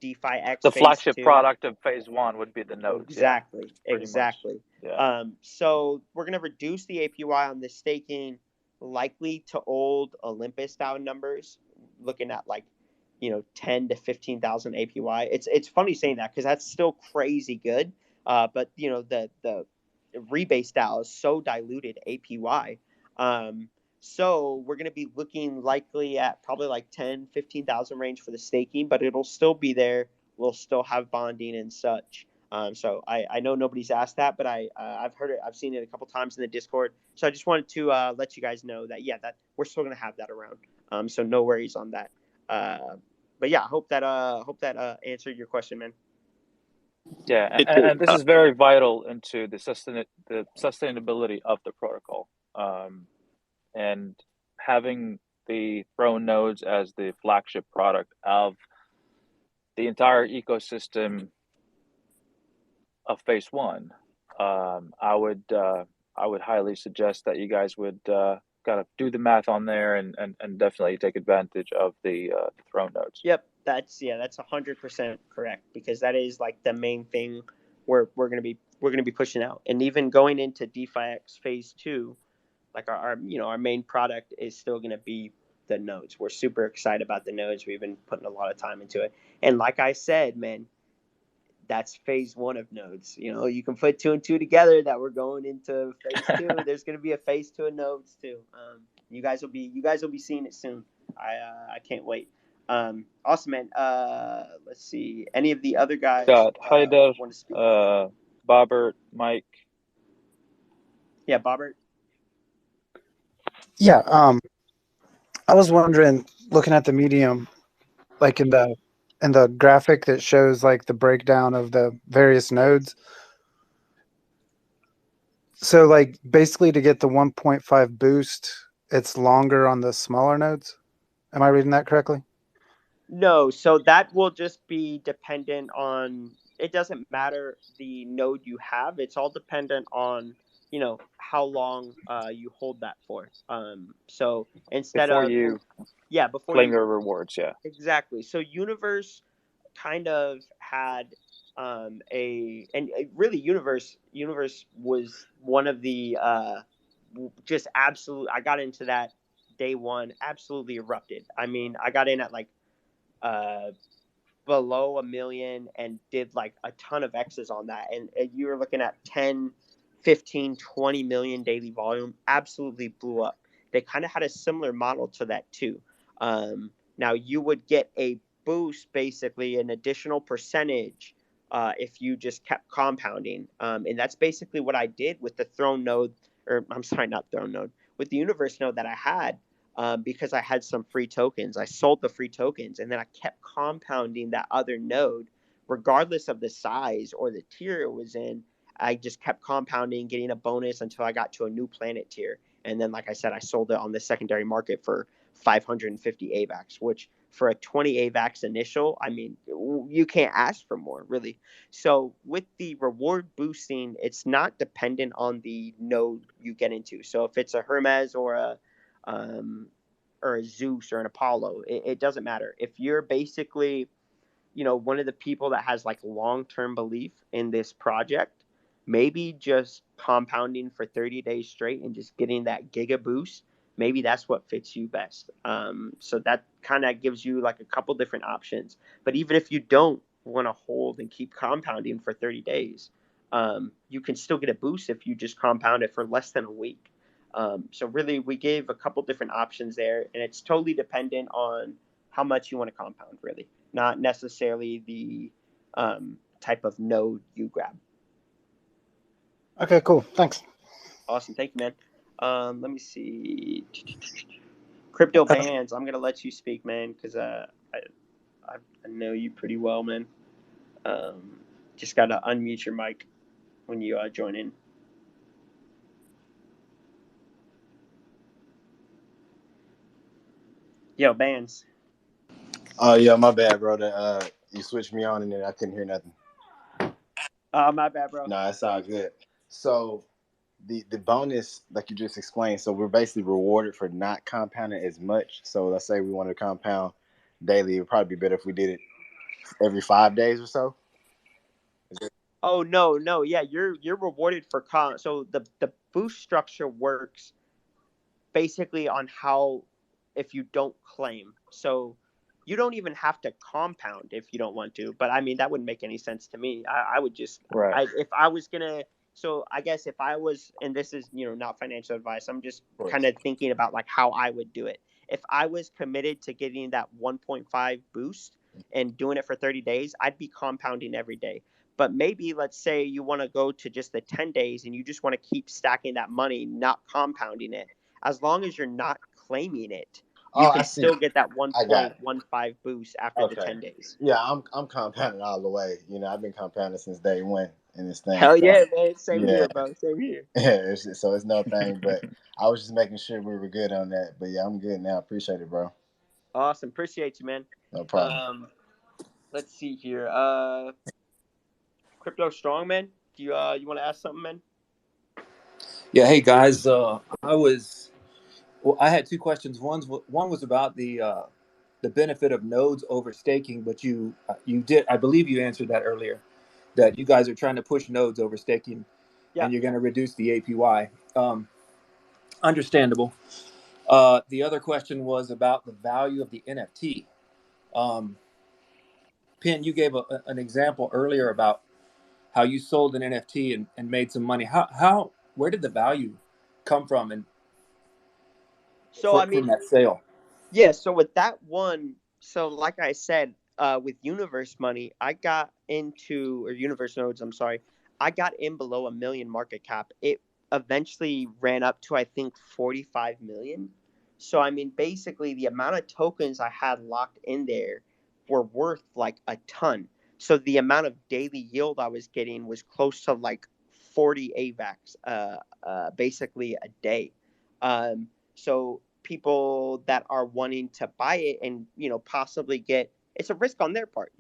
DefiX
The
phase
flagship
2.
product of phase one would be the nodes. Yeah,
Exactly,
pretty much.
exactly.
Yeah.
So we're going to reduce the APY on the staking, likely to old Olympus DAO numbers, looking at like, 10 to 15,000 APY. It's funny saying that because that's still crazy good. But the rebase DAO is so diluted APY. So we're going to be looking likely at probably like 10, 15,000 range for the staking, but it'll still be there. We'll still have bonding and such. So I know nobody's asked that, but I've heard it. I've seen it a couple times in the Discord. So I just wanted to let you guys know that that we're still gonna have that around. So no worries on that. But yeah, hope that answered your question, man.
Yeah,
It,
and this is very vital into the sustainability of the protocol, and having the Throne nodes as the flagship product of the entire ecosystem of phase one. I would highly suggest that you guys would kind of do the math on there and definitely take advantage of the Throne nodes.
Yep, that's 100% correct, because that is like the main thing we're gonna be pushing out, and even going into DefiX phase two, like our main product is still gonna be the nodes. We're super excited about the nodes. We've been putting a lot of time into it, and like I said, man, that's phase one of nodes. You can put two and two together that we're going into phase two. There's gonna be a phase two of nodes too. You guys will be seeing it soon. I can't wait. Awesome, man. Let's see. Any of the other guys
Got Haider,
want to speak?
Bobbert, Mike.
Yeah, Bobbert.
Yeah, I was wondering, looking at the medium, like in the graphic that shows like the breakdown of the various nodes. So like basically to get the 1.5 boost, it's longer on the smaller nodes. Am I reading that correctly?
No, so that will just be dependent on. It doesn't matter the node you have. It's all dependent on how long you hold that for. So instead
Before
of
you
yeah, before
claim
you
your rewards, yeah.
exactly. So Universe kind of had really Universe was one of the just absolute. I got into that day one, absolutely erupted. I mean, I got in at like uh below 1 million and did like a ton of X's on that. And you were looking at 10, 15, 20 million daily volume, absolutely blew up. They kind of had a similar model to that too. Now you would get a boost, basically an additional percentage if you just kept compounding. And that's basically what I did with the Throne node, or I'm sorry, not Throne node, with the Universe node that I had, because I had some free tokens. I sold the free tokens, and then I kept compounding that other node, regardless of the size or the tier it was in. I just kept compounding, getting a bonus until I got to a new planet tier. And then, like I said, I sold it on the secondary market for 550 AVAX, which for a 20 AVAX initial, I mean, you can't ask for more, really. So with the reward boosting, it's not dependent on the node you get into. So if it's a Hermes um, or a Zeus or an Apollo, it doesn't matter. If you're basically, one of the people that has like long-term belief in this project, maybe just compounding for 30 days straight and just getting that giga boost, maybe that's what fits you best. So that kind of gives you like a couple different options. But even if you don't want to hold and keep compounding for 30 days, you can still get a boost if you just compound it for less than a week. So really, we gave a couple different options there, and it's totally dependent on how much you want to compound, really, not necessarily the type of node you grab.
Okay, cool. Thanks.
Awesome. Thank you, man. Let me see. Crypto bands. I'm gonna let you speak, man, because I know you pretty well, man. Just gotta unmute your mic when you join in. Yo, bands.
Oh yeah, my bad, bro. You switched me on and then I couldn't hear nothing.
My bad, bro.
No, it's all good. So the bonus, like you just explained, so we're basically rewarded for not compounding as much. So let's say we want to compound daily, it would probably be better if we did it every 5 days or so.
Oh no, yeah, you're rewarded for so the boost structure works basically on how, if you don't claim. So you don't even have to compound if you don't want to. But I mean, that wouldn't make any sense to me. I would just,
Right.
if I was gonna, so I guess if I was, and this is, not financial advice, I'm just kind of thinking about like how I would do it. If I was committed to getting that 1.5 boost and doing it for 30 days, I'd be compounding every day. But maybe let's say you want to go to just the 10 days and you just want to keep stacking that money, not compounding it. As long as you're not claiming it, you
Oh, I
can
see.
still get that
I got it.
1.15 boost after the
Okay.
10 days.
Yeah, I'm compounding all the way. You know, I've been compounding since day one in this thing.
Hell
So
yeah, man. Same
yeah,
here, bro. Same here.
yeah. So it's no thing. But I was just making sure we were good on that. But yeah, I'm good now. Appreciate it, bro.
Awesome. Appreciate you, man.
No problem.
Let's see here. Crypto Strongman, do you want to ask something, man?
Yeah, hey guys. I had two questions. One was about the benefit of nodes over staking, but you did, I believe you answered that earlier, that you guys are trying to push nodes over staking,
Yeah.
and you're going to reduce the APY. Understandable. The other question was about the value of the NFT. Pin, you gave an example earlier about how you sold an NFT and made some money. Where did the value come from and
So I
from
mean,
that sale?
yeah, so with that one, so like I said, with Universe money, I got into, or Universe nodes, I'm sorry, I got in below 1 million market cap. It eventually ran up to, I think, 45 million. So, I mean, basically, the amount of tokens I had locked in there were worth like a ton. So, the amount of daily yield I was getting was close to like 40 AVAX, basically a day. So people that are wanting to buy it and possibly get, it's a risk on their part.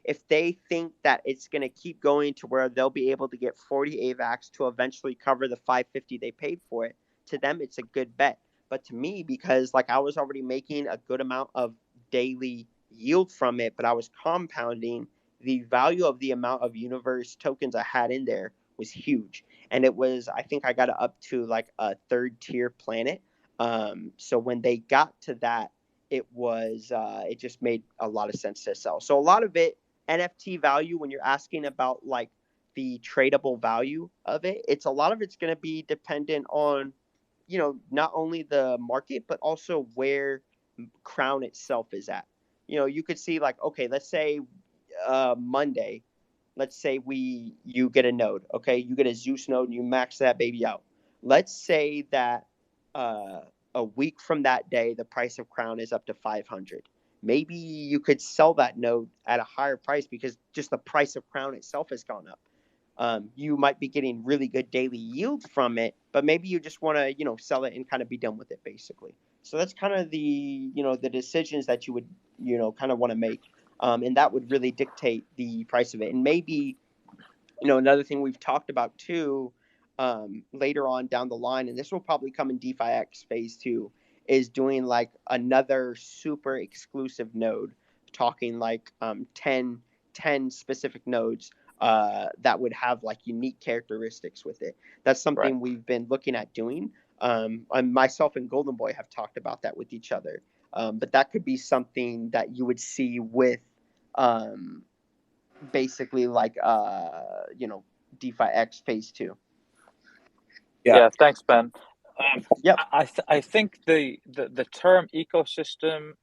If they think that it's going to keep going to where they'll be able to get 40 AVAX to eventually cover the 550 they paid for it, to them it's a good bet. But to me, because like I was already making a good amount of daily yield from it, but I was compounding, the value of the amount of universe tokens I had in there was huge. And it was, I think I got it up to like a third tier planet. So when they got to that, it just made a lot of sense to sell. So a lot of it, NFT value, when you're asking about like the tradable value of it, it's a lot of it's going to be dependent on, not only the market, but also where Crown itself is at. You could see like, okay, let's say Monday, let's say you get a node, okay, you get a Zeus node and you max that baby out. Let's say that uh, a week from that day, the price of Crown is up to 500. Maybe you could sell that node at a higher price because just the price of Crown itself has gone up. You might be getting really good daily yield from it, but maybe you just want to, sell it and kind of be done with it, basically. So that's kind of the decisions that you would, kind of want to make, and that would really dictate the price of it. And maybe, another thing we've talked about too, later on down the line, and this will probably come in DefiX phase 2, is doing like another super exclusive node, talking like 10 specific nodes that would have like unique characteristics with it. That's something we've been looking at doing. And myself and Golden Boy have talked about that with each other. But that could be something that you would see with basically like DefiX phase 2.
Yeah, thanks, Ben.
Yep.
I think the term ecosystem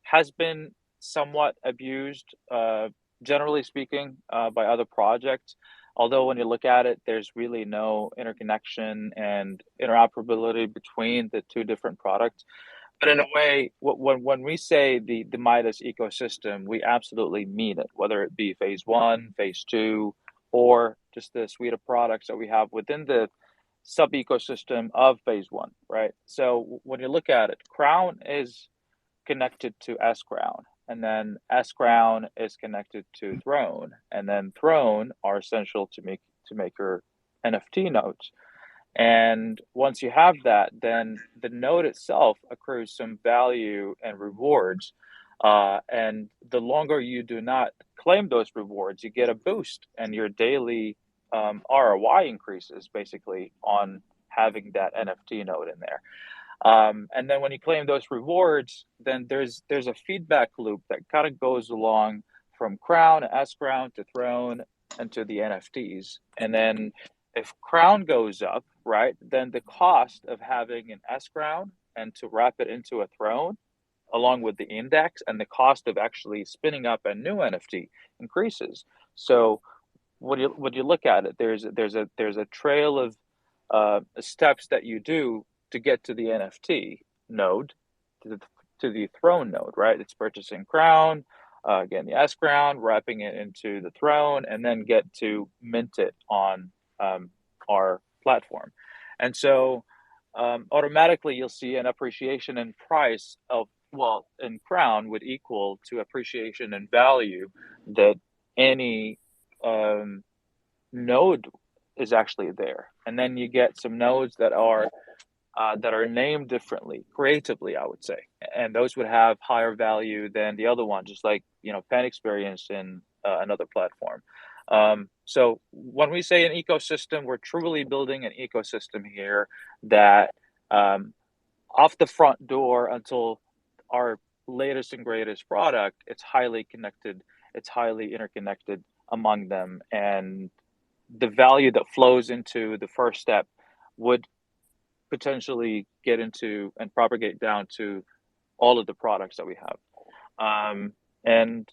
has been somewhat abused, generally speaking, by other projects. Although when you look at it, there's really no interconnection and interoperability between the two different products. But in a way, when we say the Midas ecosystem, we absolutely mean it, whether it be phase 1, phase 2, or just the suite of products that we have within the sub ecosystem of phase 1, right? So when you look at it, Crown is connected to S Crown, and then S Crown is connected to Throne, and then Throne are essential to make your NFT nodes. And once you have that, then the node itself accrues some value and rewards. And the longer you do not claim those rewards, you get a boost, and your daily ROI increases basically on having that NFT node in there. And then when you claim those rewards, then there's a feedback loop that kind of goes along from Crown, S Crown to Throne, and to the NFTs. And then if Crown goes up, right, then the cost of having an S Crown and to wrap it into a Throne, along with the index, and the cost of actually spinning up a new NFT increases. So when you look at it, there's a trail of steps that you do to get to the NFT node to the Throne node, right? It's purchasing Crown, getting the S Crown, wrapping it into the Throne, and then get to mint it on our platform. And so automatically you'll see an appreciation in price of, well, in Crown would equal to appreciation in value that any node is actually there. And then you get some nodes that are named differently, creatively, I would say, and those would have higher value than the other one, just like Penn experienced in another platform. So when we say an ecosystem, we're truly building an ecosystem here that off the front door until our latest and greatest product, it's highly connected, it's highly interconnected among them, and the value that flows into the first step would potentially get into and propagate down to all of the products that we have. And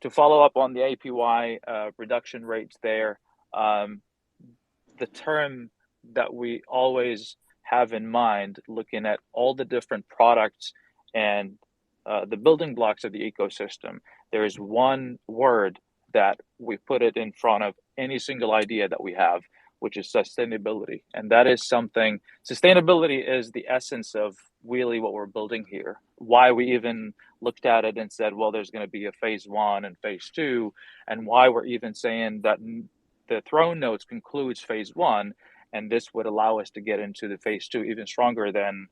to follow up on the APY reduction rates there, the term that we always have in mind, looking at all the different products and the building blocks of the ecosystem, there is one word that we put it in front of any single idea that we have, which is sustainability. And that is something, sustainability is the essence of really what we're building here. Why we even looked at it and said, well, there's going to be a phase 1 and phase 2, and why we're even saying that the Throne nodes concludes phase 1, and this would allow us to get into the phase 2 even stronger than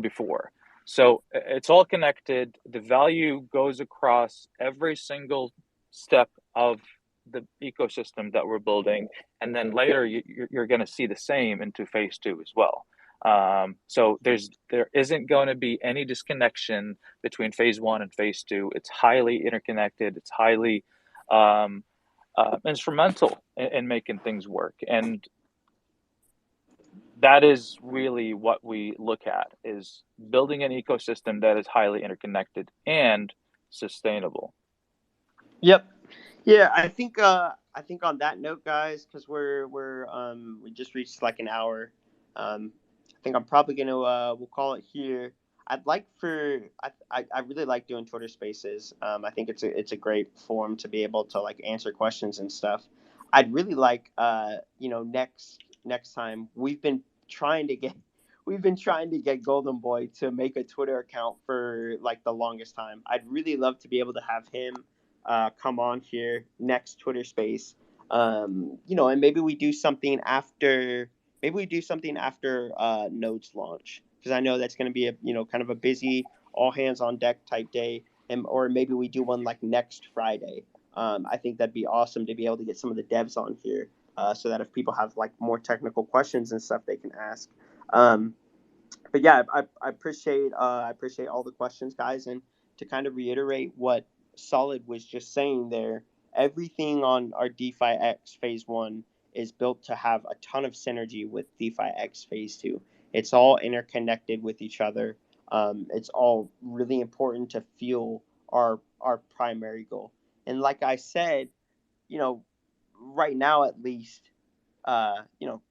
before. So it's all connected. The value goes across every single step of the ecosystem that we're building, and then later you're going to see the same into phase 2 as well. So there isn't going to be any disconnection between phase 1 and phase 2. It's highly interconnected. It's highly instrumental in making things work, and that is really what we look at, is building an ecosystem that is highly interconnected and sustainable.
Yep. Yeah, I think on that note, guys, because we just reached like an hour. I think I'm probably gonna we'll call it here. I really like doing Twitter Spaces. I think it's a great forum to be able to like answer questions and stuff. I'd really like next time we've been trying to get Golden Boy to make a Twitter account for like the longest time. I'd really love to be able to have him come on here next Twitter Space. And maybe we do something after Node's launch, because I know that's going to be a kind of a busy all hands on deck type day, or maybe we do one like next Friday. I think that'd be awesome to be able to get some of the devs on here, so that if people have like more technical questions and stuff, they can ask. But yeah, I appreciate all the questions, guys, and to kind of reiterate what Solid was just saying there, everything on our DefiX phase 1 is built to have a ton of synergy with DefiX phase 2. It's all interconnected with each other. It's all really important to fuel our primary goal. And like I said, right now at least,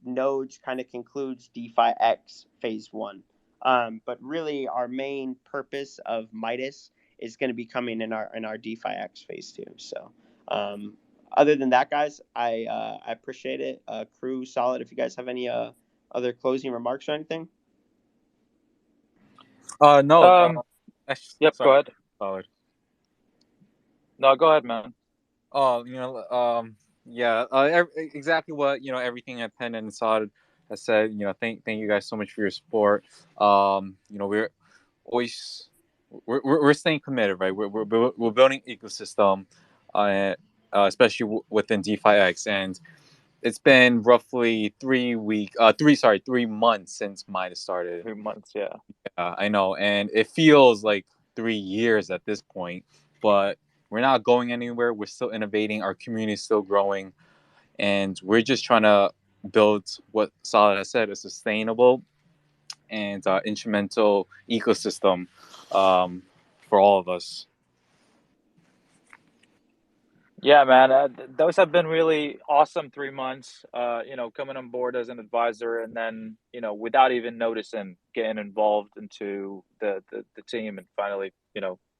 Nodes kind of concludes DefiX phase 1. But really, our main purpose of Midas is going to be coming in our DefiX phase 2. So, other than that, guys, I appreciate it. Crew, Solid. If you guys have any other closing remarks or anything.
No.
Yep.
Sorry.
Go ahead.
Solid.
No, go ahead, man.
Oh, yeah, exactly what everything that Penn and Saad has said. Thank you guys so much for your support. We're always we're staying committed, right? We're building ecosystem, especially within DefiX, and it's been roughly 3 months since Midas started.
3 months, yeah.
Yeah, I know, and it feels like 3 years at this point, but we're not going anywhere. We're still innovating. Our community is still growing, and we're just trying to build what Solid has said, a sustainable and instrumental ecosystem for all of us.
Yeah, man, those have been really awesome 3 months. Coming on board as an advisor, and then without even noticing, getting involved into the team, and finally,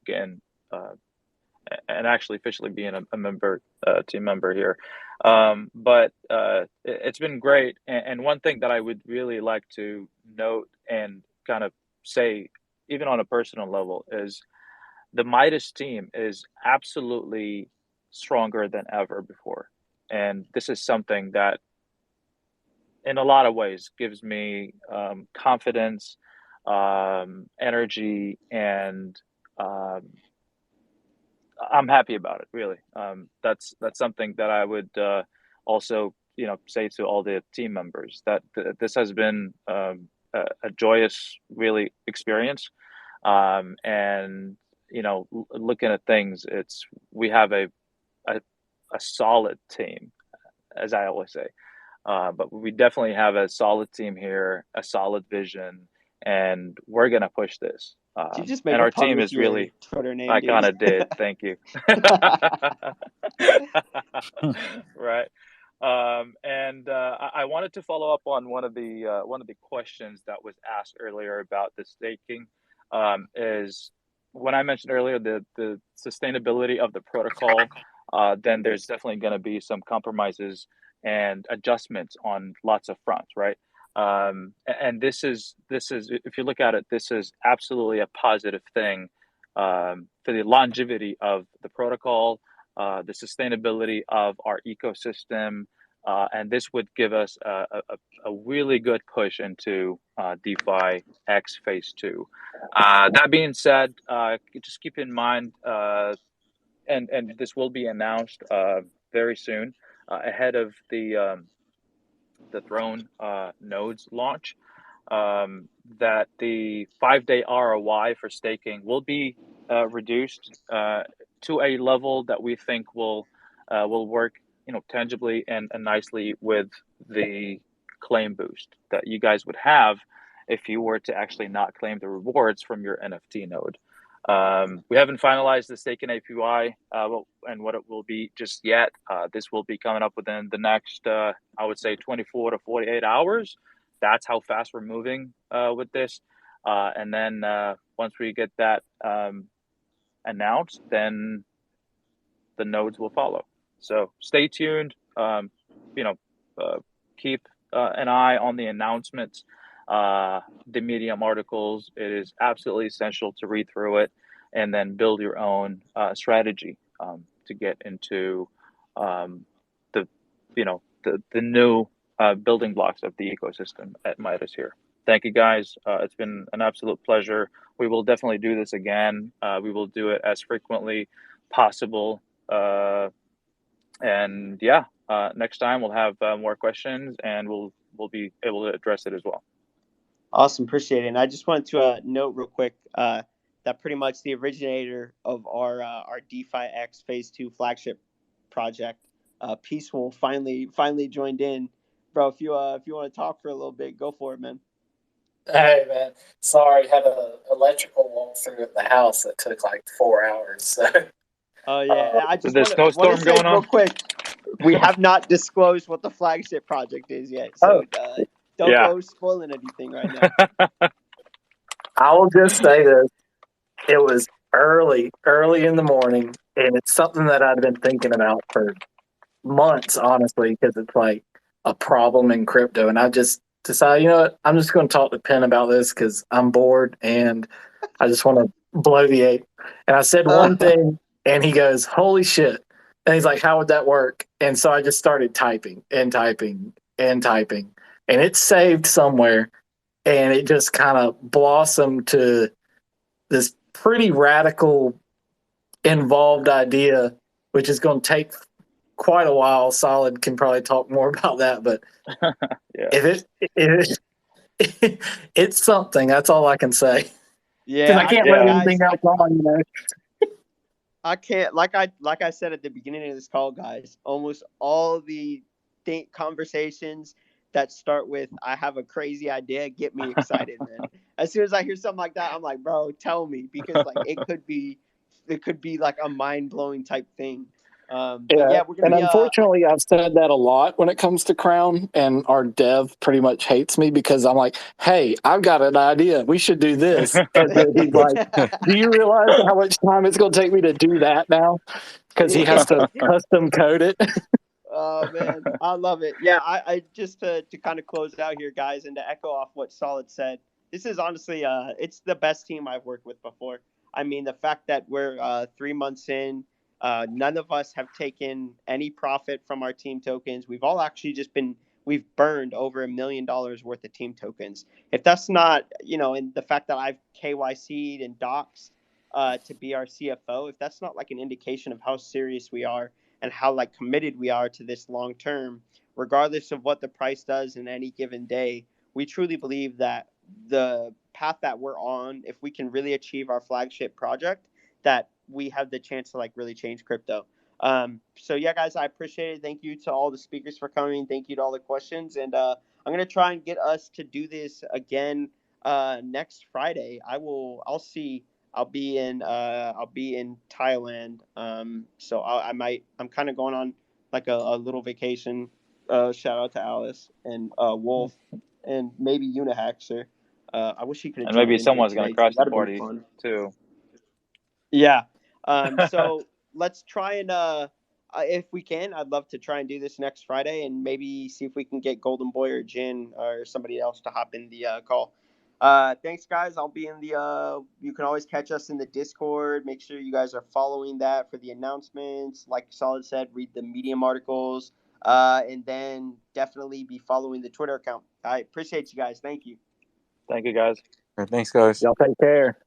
getting uh, and actually officially being a member, team member here. But it's been great. And one thing that I would really like to note and kind of say, even on a personal level, is the Midas team is absolutely stronger than ever before. And this is something that, in a lot of ways, gives me confidence, energy, and um, I'm happy about it. Really, that's something that I would also say to all the team members, that this has been a joyous, really experience. And looking at things, we have a a solid team, as I always say. But we definitely have a solid team here, a solid vision, and we're gonna push this.
Did you just make
And
a
our
pun
team
with
is
your
really,
Twitter name,
I kind
dude?
of did. Thank you. Right. And I wanted to follow up on one of the questions that was asked earlier about the staking. Is when I mentioned earlier the sustainability of the protocol, then there's definitely going to be some compromises and adjustments on lots of fronts, right? And this is if you look at it, this is absolutely a positive thing for the longevity of the protocol, the sustainability of our ecosystem, and this would give us a really good push into DeFi X Phase 2. That being said, just keep in mind, and this will be announced very soon, ahead of the Throne nodes launch, that the 5-day ROI for staking will be reduced to a level that we think will work, tangibly and nicely with the claim boost that you guys would have if you were to actually not claim the rewards from your NFT node. We haven't finalized the staking APY and what it will be just yet. This will be coming up within the next, I would say, 24 to 48 hours. That's how fast we're moving with this. And then once we get that announced, then the nodes will follow. So stay tuned. You know, keep an eye on the announcements, the Medium articles. It is absolutely essential to read through it and then build your own strategy to get into the the new building blocks of the ecosystem at Midas here. Thank you, guys. It's been an absolute pleasure. We will definitely do this again. We will do it as frequently possible. And yeah, next time we'll have more questions, and we'll be able to address it as well.
Awesome, appreciate it. And I just wanted to note real quick that pretty much the originator of our DeFi X Phase 2 flagship project, Peaceful, finally joined in. Bro, if you want to talk for a little bit, go for it, man.
Hey man, sorry, had a electrical walkthrough at the house that took like 4 hours. So,
Oh yeah, I just
There's
want to
snowstorm
say
going
real
on.
quick, we have not disclosed what the flagship project is yet, so don't
Yeah.
go spoiling anything right now.
I will just say this: it was early in the morning, and it's something that I've been thinking about for months, honestly, because it's like a problem in crypto, and I just decided, you know what, I'm just going to talk to Penn about this because I'm bored and I just want to bloviate. And I said one thing, and he goes, "Holy shit!" And he's like, "How would that work?" And so I just started typing and typing and typing, and it's saved somewhere, and it just kind of blossomed to this pretty radical, involved idea, which is going to take quite a while. Solid can probably talk more about that, but
yeah.
It's something. That's all I can say.
Yeah,
because I can't let anything else on. You know,
I can't, like I said at the beginning of this call, guys. Almost all the conversations that start with "I have a crazy idea" get me excited, man. As soon as I hear something like that, I'm like, bro, tell me, because like it could be like a mind blowing type thing. But
Yeah,
yeah, we're gonna
and
be
unfortunately, I've said that a lot when it comes to Crown, and our dev pretty much hates me because I'm like, "Hey, I've got an idea. We should do this," and then he's like, "Do you realize how much time it's going to take me to do that now?" Because he has to custom code it.
Oh man, I love it. Yeah, I just to kind of close out here, guys, and to echo off what Solid said. This is honestly, it's the best team I've worked with before. I mean, the fact that we're 3 months in, none of us have taken any profit from our team tokens. We've all actually we've burned over $1 million worth of team tokens. If that's not, and the fact that I've KYC'd and doxed to be our CFO, if that's not like an indication of how serious we are and how like committed we are to this long term, regardless of what the price does in any given day, we truly believe that the path that we're on, if we can really achieve our flagship project, that we have the chance to like really change crypto. So yeah, guys, I appreciate it. Thank you to all the speakers for coming. Thank you to all the questions, and I'm gonna try and get us to do this again next Friday. I'll see. I'll be in Thailand. So I'm kind of going on like a little vacation. Shout out to Alice and Wolf and maybe Unihaxer. I wish he could have
And
joined
maybe
in here
someone's gonna
today too.
crash the
That'd have been
party
fun.
too.
Yeah. So let's try and if we can, I'd love to try and do this next Friday and maybe see if we can get Golden Boy or Jin or somebody else to hop in the call. Thanks, guys. I'll be in the. You can always catch us in the Discord. Make sure you guys are following that for the announcements. Like Solid said, read the Medium articles, and then definitely be following the Twitter account. I appreciate you guys. Thank you.
Thank you, guys.
Thanks, guys.
Y'all take care.